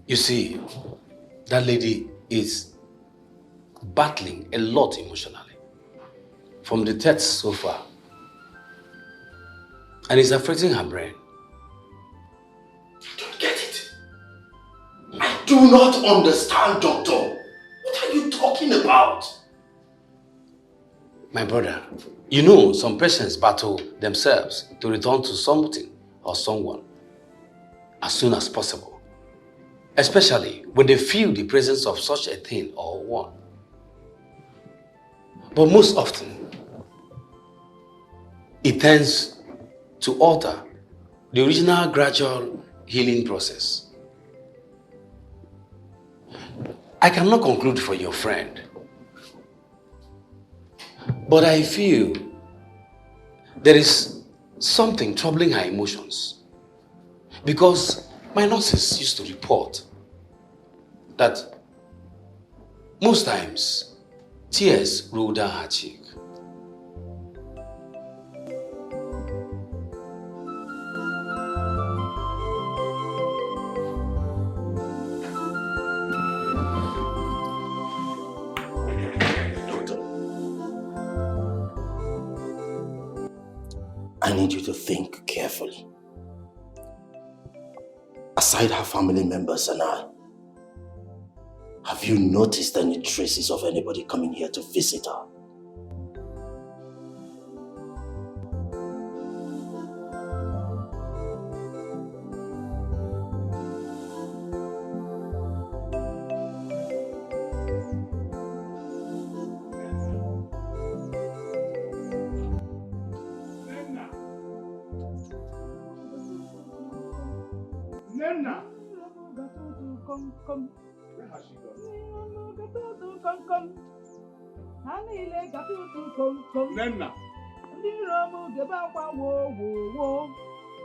You see, that lady is battling a lot emotionally from the tests so far. And it's affecting her brain. I don't get it. I do not understand, Doctor. What are you talking about? My brother, you know some patients battle themselves to return to something or someone as soon as possible. Especially when they feel the presence of such a thing or one. But most often, it tends to alter the original gradual healing process. I cannot conclude for your friend, but I feel there is something troubling her emotions, because my nurses used to report that Most times, tears roll down her cheek. I need you to think carefully. Aside her family members and I, have you noticed any traces of anybody coming here to visit her? Nena! Nena! Ndị iro m gebe akwa wo wo wo.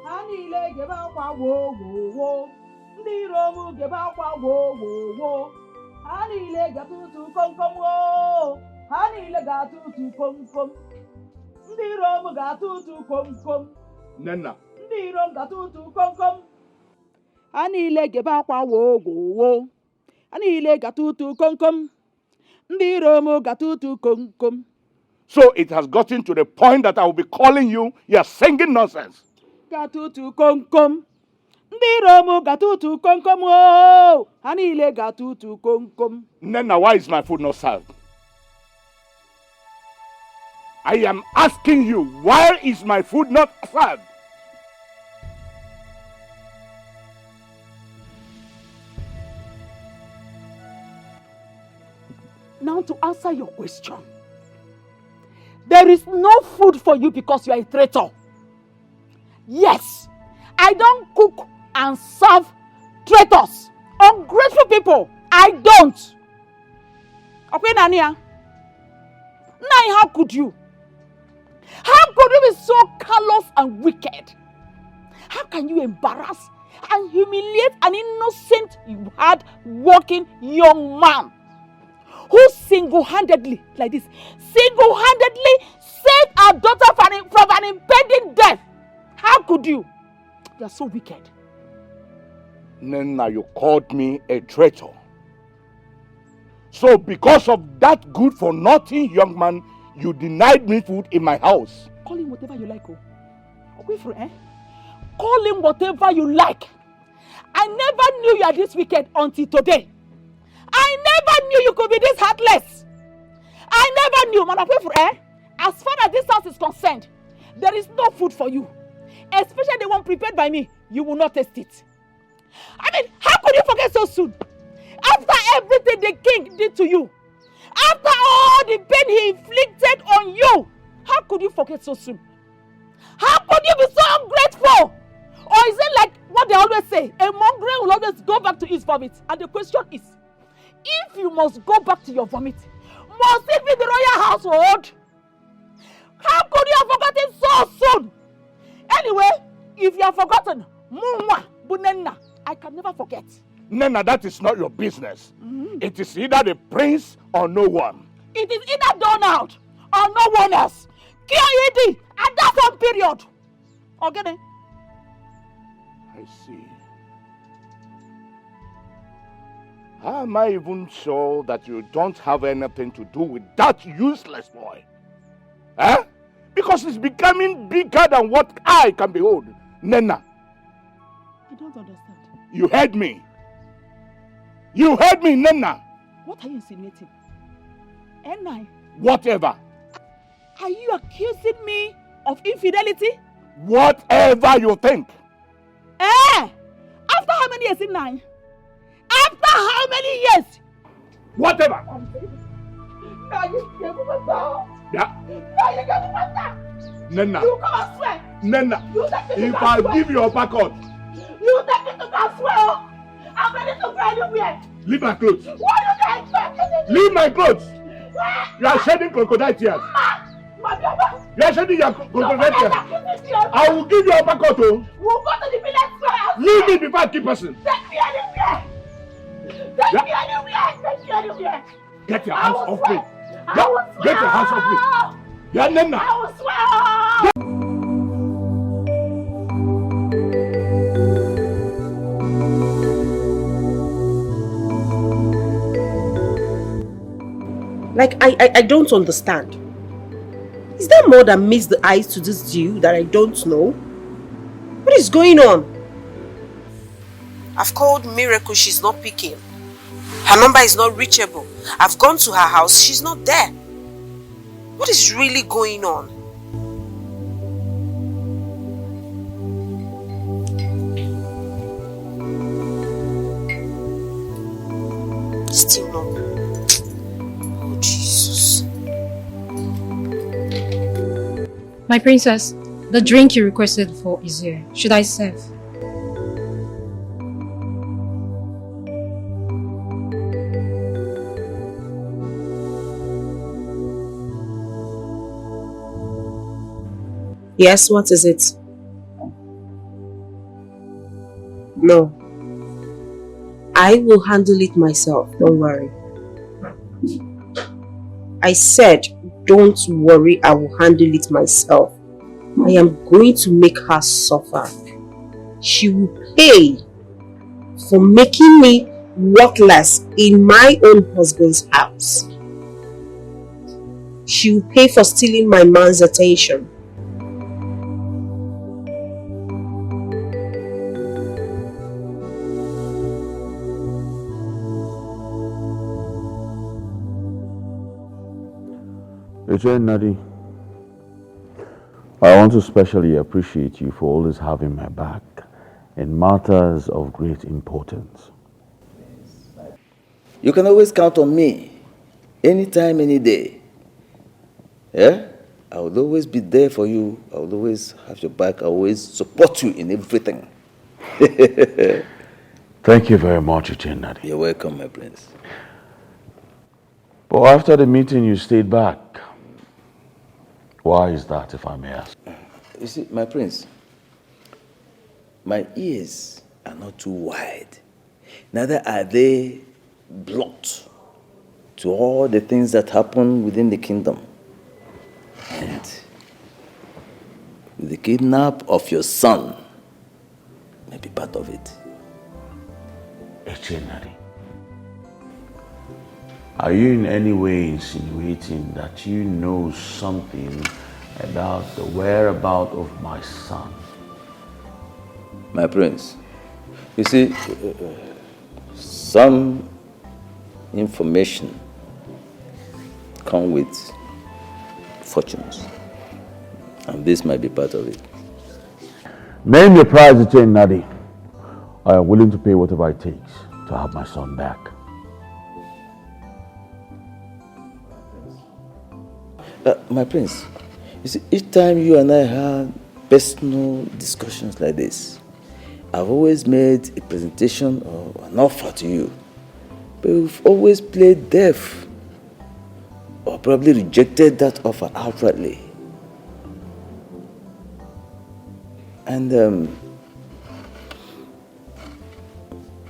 Ha niile gebe akwa wo wo wo. Ndị iro m gebe akwa wo wo wo. Ha niile ga-atụtụ komkom wo. Ha niile ga-atụtụ komkom. Ndị iro m ga-atụtụ komkom. Nena! Ndị iro m ga-atụtụ komkom. Ha niile gebe akwa wo wo wo. Ha niile ga-atụtụ komkom. Ndị iro m ga-atụtụ komkom. So it has gotten to the point that I will be calling you, you're singing nonsense. Gatutu komkom. Ndị iro m gatutu komkom o. Ha niile gatutu komkom. Nena, why is my food not served? I am asking you, why is my food not served? Now to answer your question. There is no food for you because you are a traitor. Yes, I don't cook and serve traitors, ungrateful people. I don't. Okay, Nania? Nai, how could you? How could you be so callous and wicked? How can you embarrass and humiliate an innocent, hard-working young man who single-handedly, like this, single-handedly saved our daughter from an impending death? How could you? You are so wicked. Nena, you called me a traitor. So because of that good-for-nothing young man, you denied me food in my house. Call him whatever you like, oh. Call him whatever you like. I never knew you are this wicked until today. I never knew you could be this heartless. I never knew, man. As far as this house is concerned, there is no food for you. Especially the one prepared by me. You will not taste it. I mean, how could you forget so soon? After everything the king did to you, after all the pain he inflicted on you, how could you forget so soon? How could you be so ungrateful? Or is it like what they always say, a mongrel will always go back to his vomit? And the question is, if you must go back to your vomit, must it be the royal household? How could you have forgotten so soon? Anyway, if you have forgotten, Mumwa, Bunenna, I can never forget. Nena, that is not your business. It is either the prince or no one. It is either Donald or no one else. QED, and that's one period. Okay? I see. How am I even sure that you don't have anything to do with that useless boy? Eh? Because it's becoming bigger than what I can behold. Nena. I don't understand. You heard me. You heard me, Nena. What are you insinuating? N9. Whatever. Are you accusing me of infidelity? Whatever you think. Eh? After how many years in 9? After how many years? Whatever. Yeah. Nena. You come and swear. Nena. You If I give you a backward, you take me to go swear. I'm ready to go anywhere. leave my clothes. What do you expect? Leave my clothes. You are shedding crocodile tears. You are shedding your crocodile tears. I will give you a backward. We'll go to the village square. Leave me before I keep person. Take me anywhere. Take me anywhere. Take me anywhere. Get your hands off me. Get your hands off me. Your name now. I will swear. Like, I don't understand. Is there more that meets the eyes to this deal that I don't know? What is going on? I've called Miracle, she's not picking. Her number is not reachable. I've gone to her house, she's not there. What is really going on? Still not. Oh, Jesus. My princess, the drink you requested for is here. Should I serve? Yes, what is it? No. I will handle it myself, don't worry. I said, don't worry, I will handle it myself. I am going to make her suffer. She will pay for making me worthless in my own husband's house. She will pay for stealing my man's attention. Nadi, I want to especially appreciate you for always having my back in matters of great importance. You can always count on me, anytime, any day. Yeah? I will always be there for you. I will always have your back. I will always support you in everything. Thank you very much, Nadi. You're welcome, my prince. But after the meeting, you stayed back. Why is that, if I may ask? You see, my prince, my ears are not too wide. Neither are they blocked to all the things that happen within the kingdom. And the kidnap of your son may be part of it. Echenari, are you in any way insinuating that you know something about the whereabouts of my son? My prince, you see, some information come with fortunes, and this might be part of it. Name your price, Echenari. I am willing to pay whatever it takes to have my son back. My prince, you see, each time you and I have personal discussions like this, I've always made a presentation or an offer to you, but you've always played deaf or probably rejected that offer outrightly. And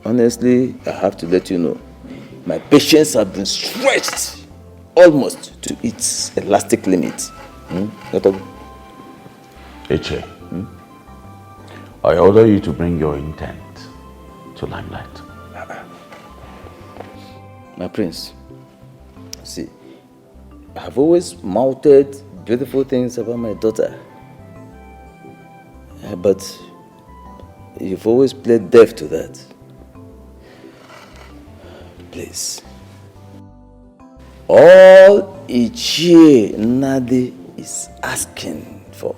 honestly, I have to let you know, my patience has been stretched almost to its elastic limit. Eche, I order you to bring your intent to limelight. My prince, see, I've always mounted beautiful things about my daughter, but you've always played deaf to that. Please. All Ichie Nadi is asking for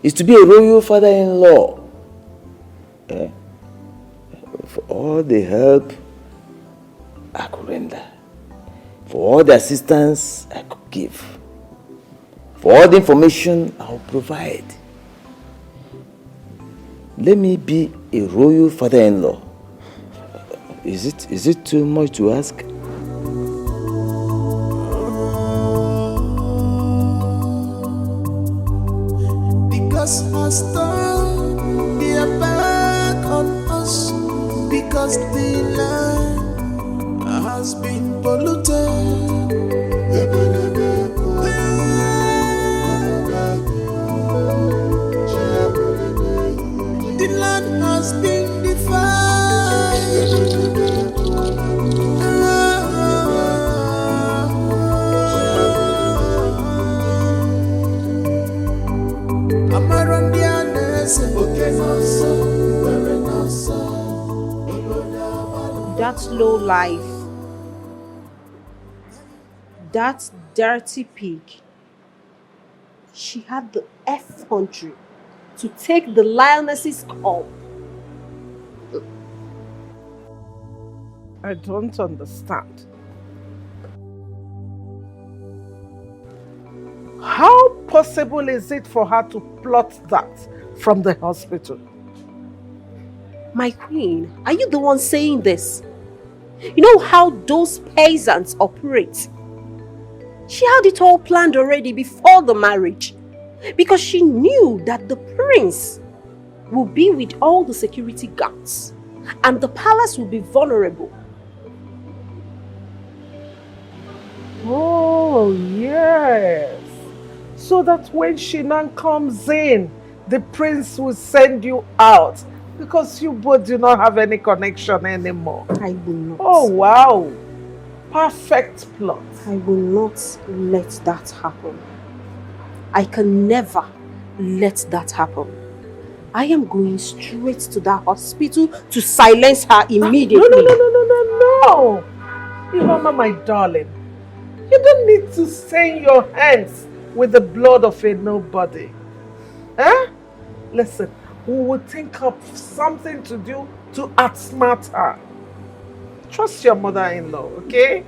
is to be a royal father-in-law. For all the help I could render, for all the assistance I could give, for all the information I will provide. Let me be a royal father-in-law. Is it too much to ask? Because has turned their back on us, because the land has been polluted. That low life, that dirty pig, she had the effrontery to take the lioness's cup. I don't understand. How possible is it for her to plot that from the hospital? My queen, are you the one saying this? You know how those peasants operate. She had it all planned already before the marriage, because she knew that the prince will be with all the security guards and the palace will be vulnerable. Oh, yes. So that when Shinan comes in, the prince will send you out because you both do not have any connection anymore. I will not. Oh, wow. Perfect plot. I will not let that happen. I can never let that happen. I am going straight to that hospital to silence her immediately. No. Ihoma, my darling, you don't need to stain your hands with the blood of a nobody. Eh? Listen, we will think of something to do to outsmart her. Trust your mother-in-law, okay?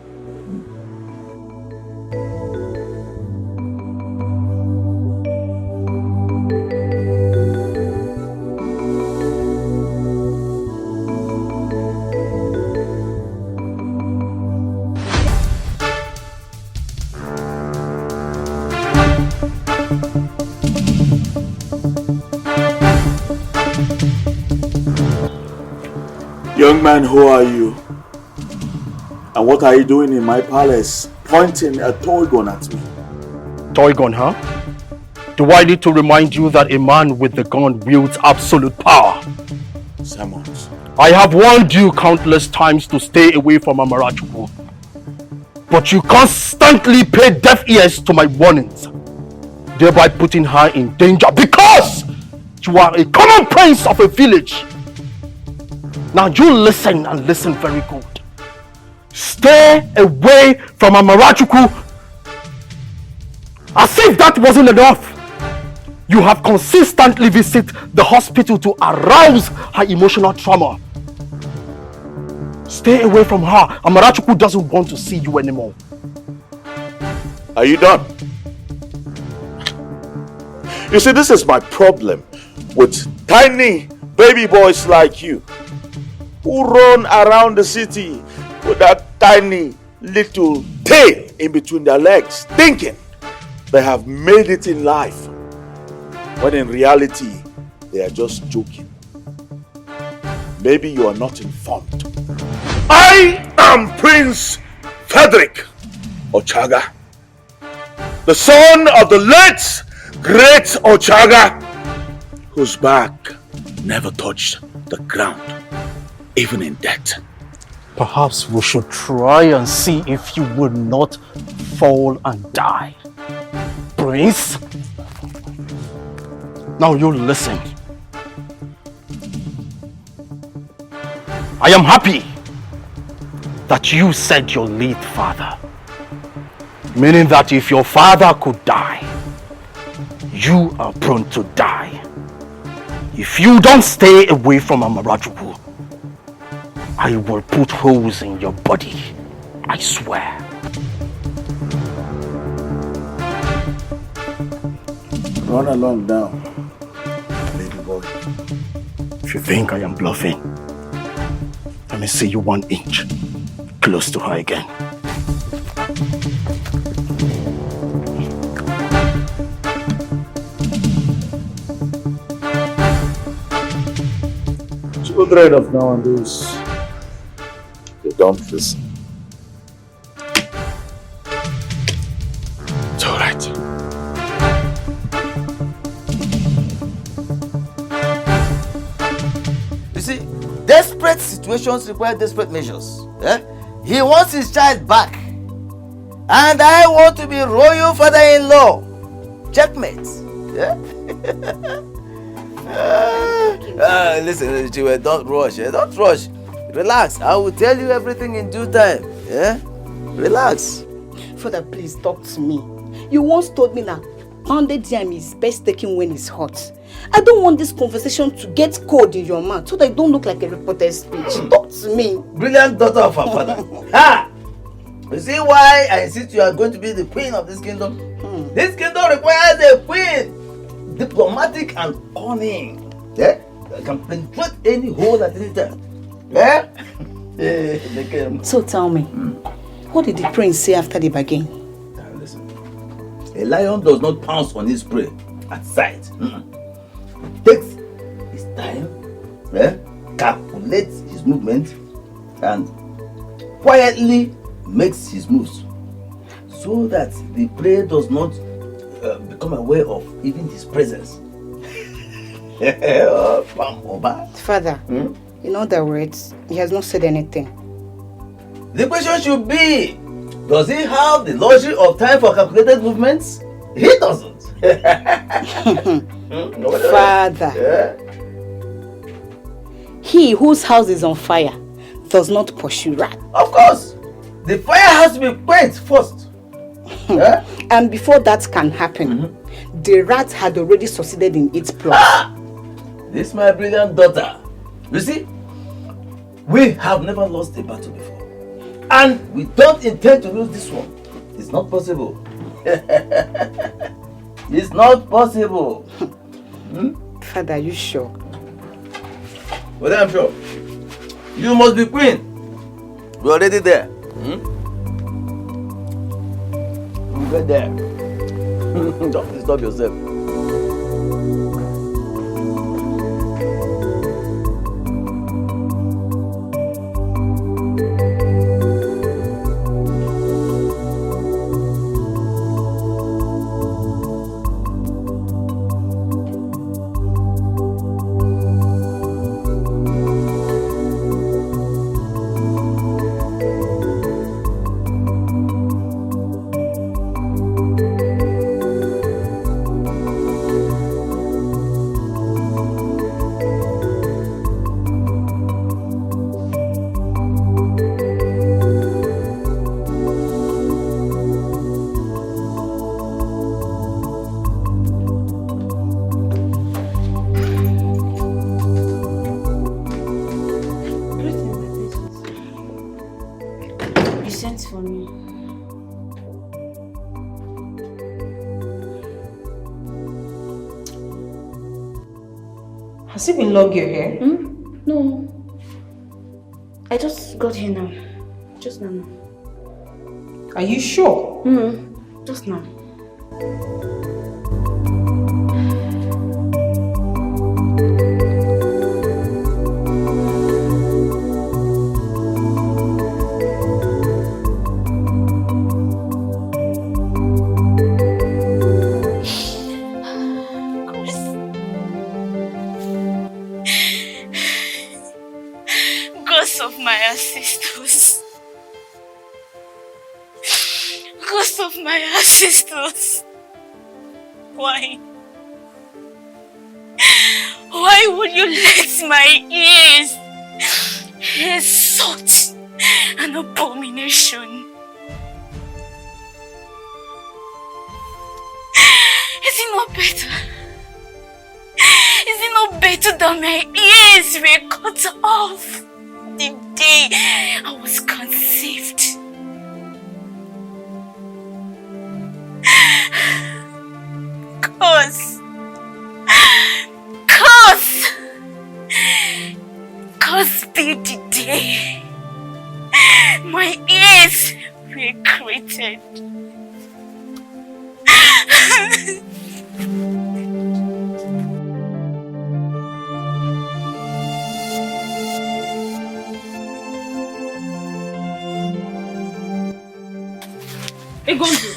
Young man, who are you? And what are you doing in my palace, pointing a toy gun at me? Toy gun, huh? Do I need to remind you that a man with the gun wields absolute power? Simmons. I have warned you countless times to stay away from Amarachuku. But you constantly pay deaf ears to my warnings, thereby putting her in danger because you are a common prince of a village. Now you listen and listen very good. Stay away from Amarachuku. As if that wasn't enough, you have consistently visited the hospital to arouse her emotional trauma. Stay away from her. Amarachuku doesn't want to see you anymore. Are you done? You see, this is my problem with tiny baby boys like you who run around the city with that tiny little tail in between their legs, thinking they have made it in life, when in reality they are just joking. Maybe you are not informed. I am Prince Frederick Ochaga, the son of the late great Ochaga, whose back never touched the ground, even in death. Perhaps we should try and see if you would not fall and die. Prince? Now you listen. I am happy that you said your late father. Meaning that if your father could die, you are prone to die. If you don't stay away from Amarachuku, I will put holes in your body. I swear. Run along now, baby boy. If you think I am bluffing, let me see you 1 inch close to her again. Children of nowadays, they don't listen. It's all right. You see, desperate situations require desperate measures. Eh? He wants his child back. And I want to be royal father-in-law. Checkmate. Yeah? Listen, don't rush. Don't rush. Relax. I will tell you everything in due time. Yeah? Relax. Father, please talk to me. You once told me that pounded yam is best taken when it's hot. I don't want this conversation to get cold in your mouth so that it don't look like a reporter's speech. Talk to me. Brilliant daughter of our father. Ha! You see why I insist you are going to be the queen of this kingdom? This kingdom requires a queen. Diplomatic and cunning. Yeah? That can penetrate any hole at any time. Yeah? So tell me, what did the prince say after the bargain? Listen, a lion does not pounce on his prey at sight. He takes his time, calculates his movement, and quietly makes his moves so that the prey does not become aware of even his presence. Father, in other words, he has not said anything. The question should be, does he have the luxury of time for calculated movements? He doesn't. Father, he whose house is on fire does not pursue rat. Of course, the fire has to be quenched first. And before that can happen, the rat had already succeeded in its plot. This is my brilliant daughter. You see, we have never lost a battle before. And we don't intend to lose this one. It's not possible. It's not possible. Father, are you sure? Well, I'm sure. You must be queen. We're already there. We'll get there. Don't disturb yourself. Has it been long your hair? No. I just got here now. Just now. Are you sure? Just now. Ghost of my ancestors. Ghost of my ancestors. Why? Why would you let my ears hear such an abomination? Is it not better? Is it not better that my ears were cut off the day I was conceived? Cause be the day my ears were created. Hey, Gonzo.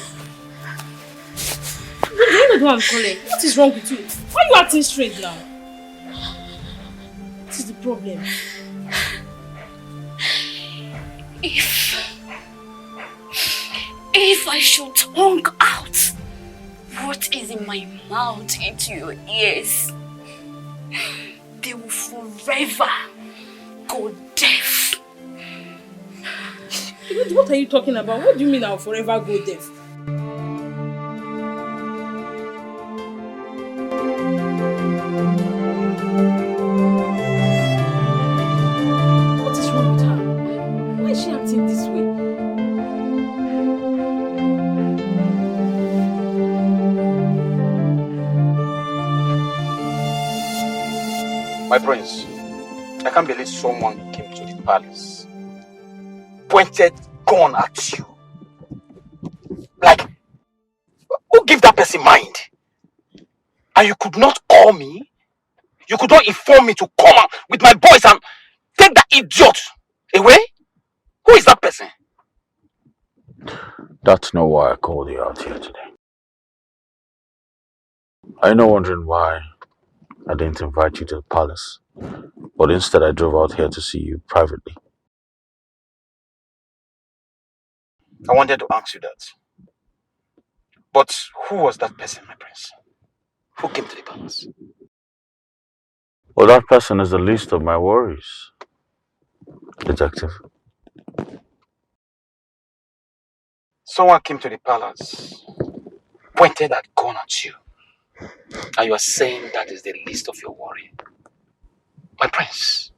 You know what I'm calling. What is wrong with you? Why are you acting strange now? What is the problem? If I should tongue out what is in my mouth into your ears, they will forever go deaf. What are you talking about? What do you mean I'll forever go deaf? What is wrong with her? Why is she acting this way? My prince, I can't believe someone came to the palace, pointed gun at you. Like, who gave that person mind? And you could not call me? You could not inform me to come out with my boys and take that idiot away? Who is that person? That's not why I called you out here today. I know wondering why I didn't invite you to the palace, but instead I drove out here to see you privately. I wanted to ask you that. But who was that person, my prince? Who came to the palace? Well, that person is the least of my worries, detective. Someone came to the palace, pointed that gun at you, and you are saying that is the least of your worry. My prince,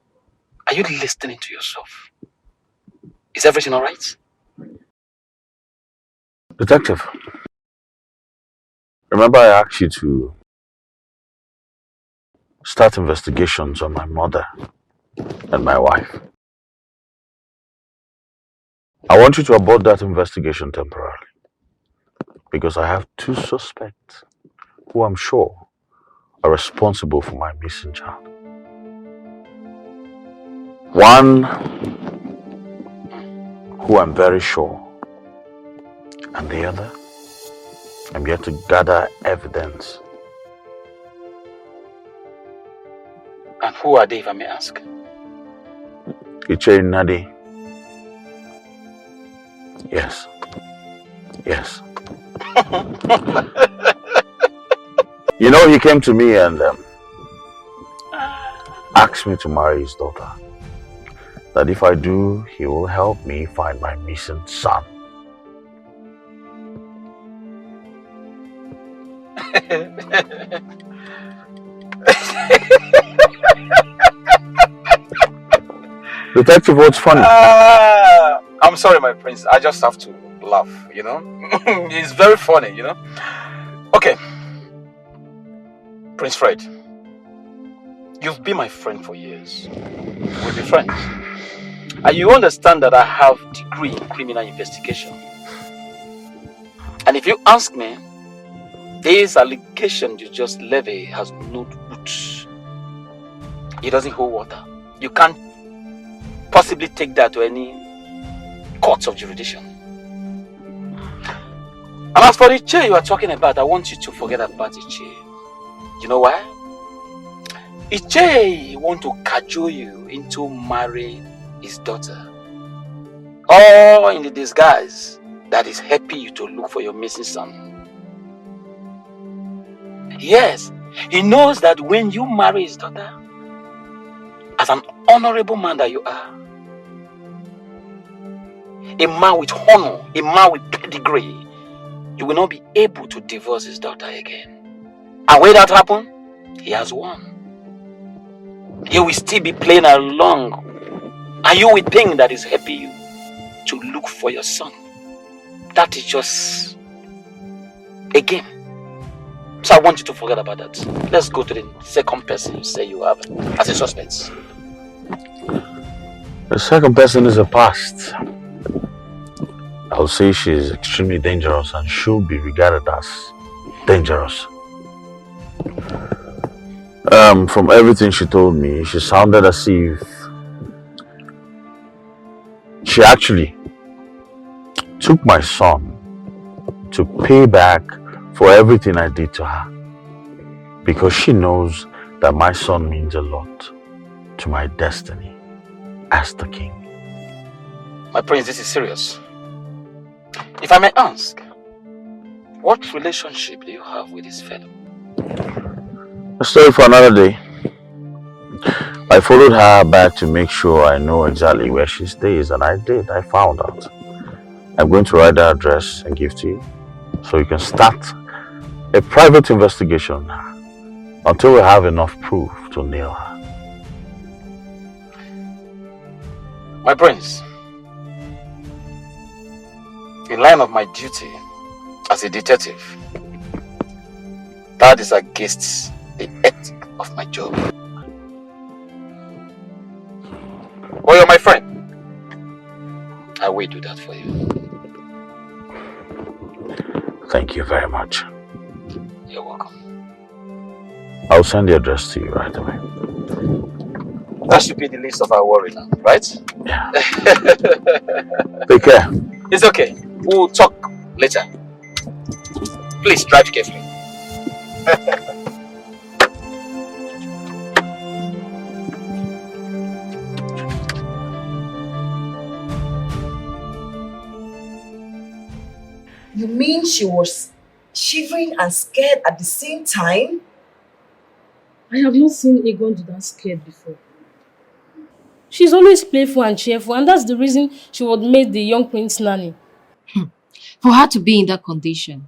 are you listening to yourself? Is everything alright? Detective, remember I asked you to start investigations on my mother and my wife. I want you to abort that investigation temporarily because I have two suspects who I'm sure are responsible for my missing child. One who I'm very sure, and the other I'm yet to gather evidence. And who are they, if I may ask? Iche Nadi. Yes. Yes. You know, he came to me and asked me to marry his daughter. That if I do, he will help me find my missing son. Detective, what's funny? I'm sorry, my prince. I just have to laugh, you know? It's very funny, you know? Okay. Prince Fred, you've been my friend for years. We'll be friends. And you understand that I have a degree in criminal investigation. And if you ask me, this allegation you just levy has no roots. It doesn't hold water. You can't possibly take that to any courts of jurisdiction. And as for the chair you are talking about, I want you to forget about the chair. You know why? Iche want to cajole you into marrying his daughter. All in the disguise that is helping you to look for your missing son. Yes, he knows that when you marry his daughter, as an honorable man that you are, a man with honor, a man with pedigree, you will not be able to divorce his daughter again. And when that happens, he has won. He will still be playing along, and you will think that is helping you to look for your son. That is just a game. So I want you to forget about that. Let's go to the second person you say you have as a suspect. The second person is a past. I'll say she is extremely dangerous and should be regarded as dangerous. From everything she told me, she sounded as if she actually took my son to pay back for everything I did to her, because she knows that my son means a lot to my destiny as the king. My prince, this is serious. If I may ask, what relationship do you have with this fellow? A story for another day. I followed her back to make sure I know exactly where she stays, and I did. I found out. I'm going to write the address and give to you so you can start a private investigation until we have enough proof to nail her. My prince, in line of my duty as a detective, that is against the ethic of my job. Oh, you're my friend. I will do that for you. Thank you very much. You're welcome. I'll send the address to you right away. That should be the least of our worry now, right? Yeah. Take care. It's okay. We'll talk later. Please drive carefully. You mean she was shivering and scared at the same time? I have not seen Egon do that scared before. She's always playful and cheerful, and that's the reason she would make the young prince nanny. For her to be in that condition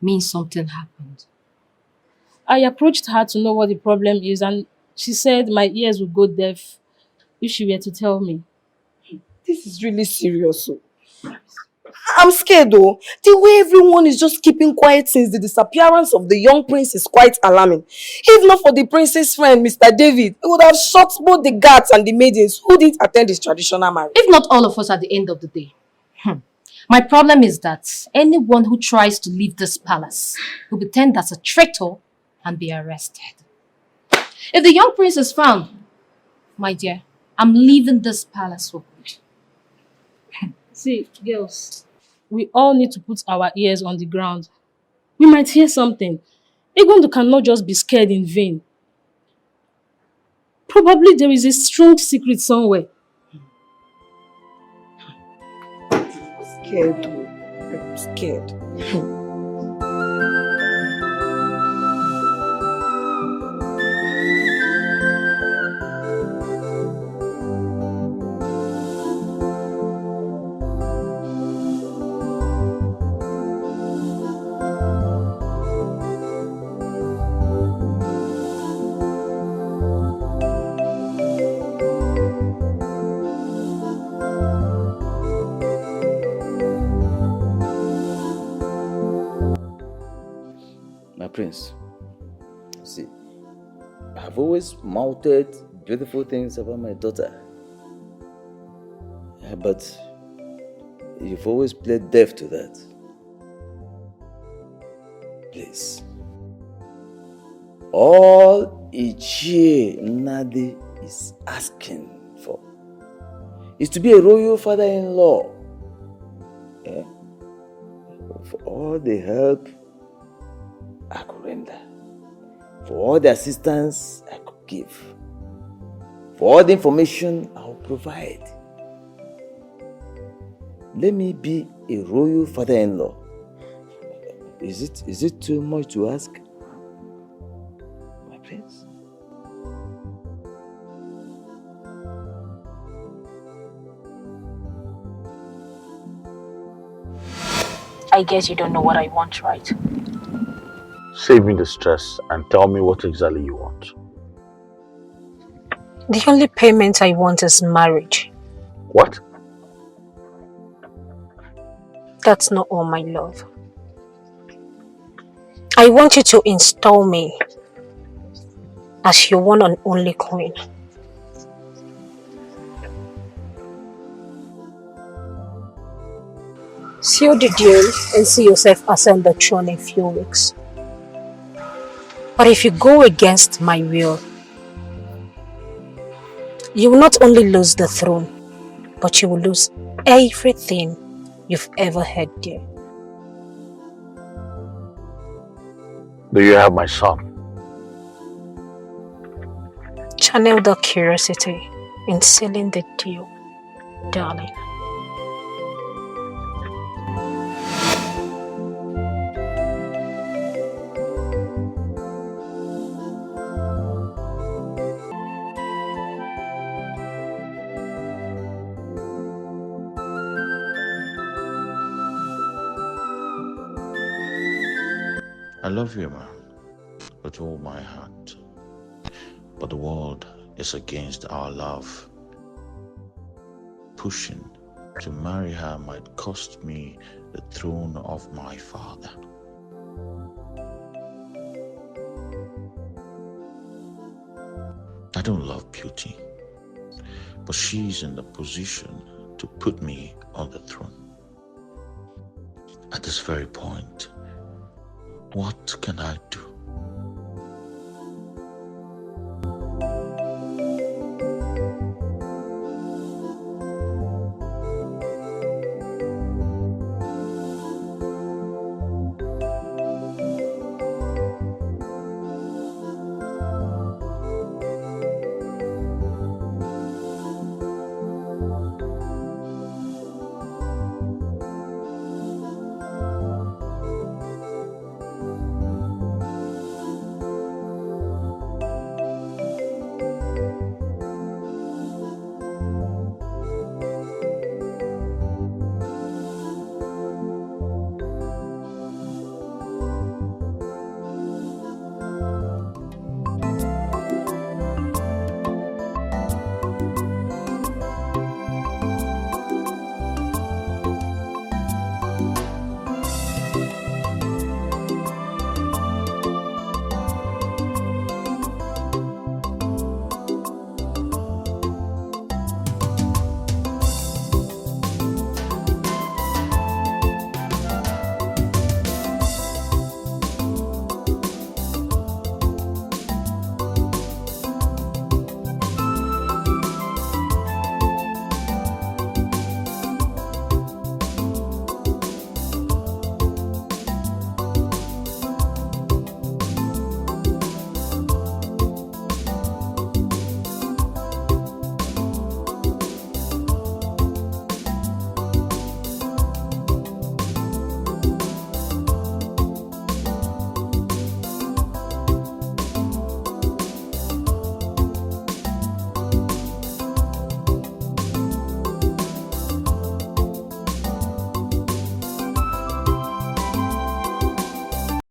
means something happened. I approached her to know what the problem is, and she said my ears would go deaf if she were to tell me. This is really serious. I'm scared though. The way everyone is just keeping quiet since the disappearance of the young prince is quite alarming. If not for the prince's friend, Mr. David, he would have shot both the guards and the maidens who didn't attend his traditional marriage. If not all of us at the end of the day. My problem is that anyone who tries to leave this palace will be turned as a traitor and be arrested. If the young prince is found, my dear, I'm leaving this palace for good. See, girls, we all need to put our ears on the ground. We might hear something. Egon cannot just be scared in vain. Probably there is a strong secret somewhere. Scared though. I'm scared. My prince, see, I've always mounted beautiful things about my daughter. But you've always played deaf to that. Please. All Ichie Nadi is asking for is to be a royal father-in-law. Yeah? For all the help I could render, for all the assistance I could give, for all the information I will provide. Let me be a royal father-in-law. Is it too much to ask, my prince? I guess you don't know what I want, right? Save me the stress and tell me what exactly you want. The only payment I want is marriage. What? That's not all, my love. I want you to install me as your one and only queen. Seal the deal and see yourself ascend the throne in a few weeks. But if you go against my will, you will not only lose the throne, but you will lose everything you've ever had dear. Do you have my son? Channel the curiosity in sealing the deal, darling. I love you, Emma, with all my heart. But the world is against our love. Pushing to marry her might cost me the throne of my father. I don't love beauty, but she's in the position to put me on the throne. At this very point, what can I do?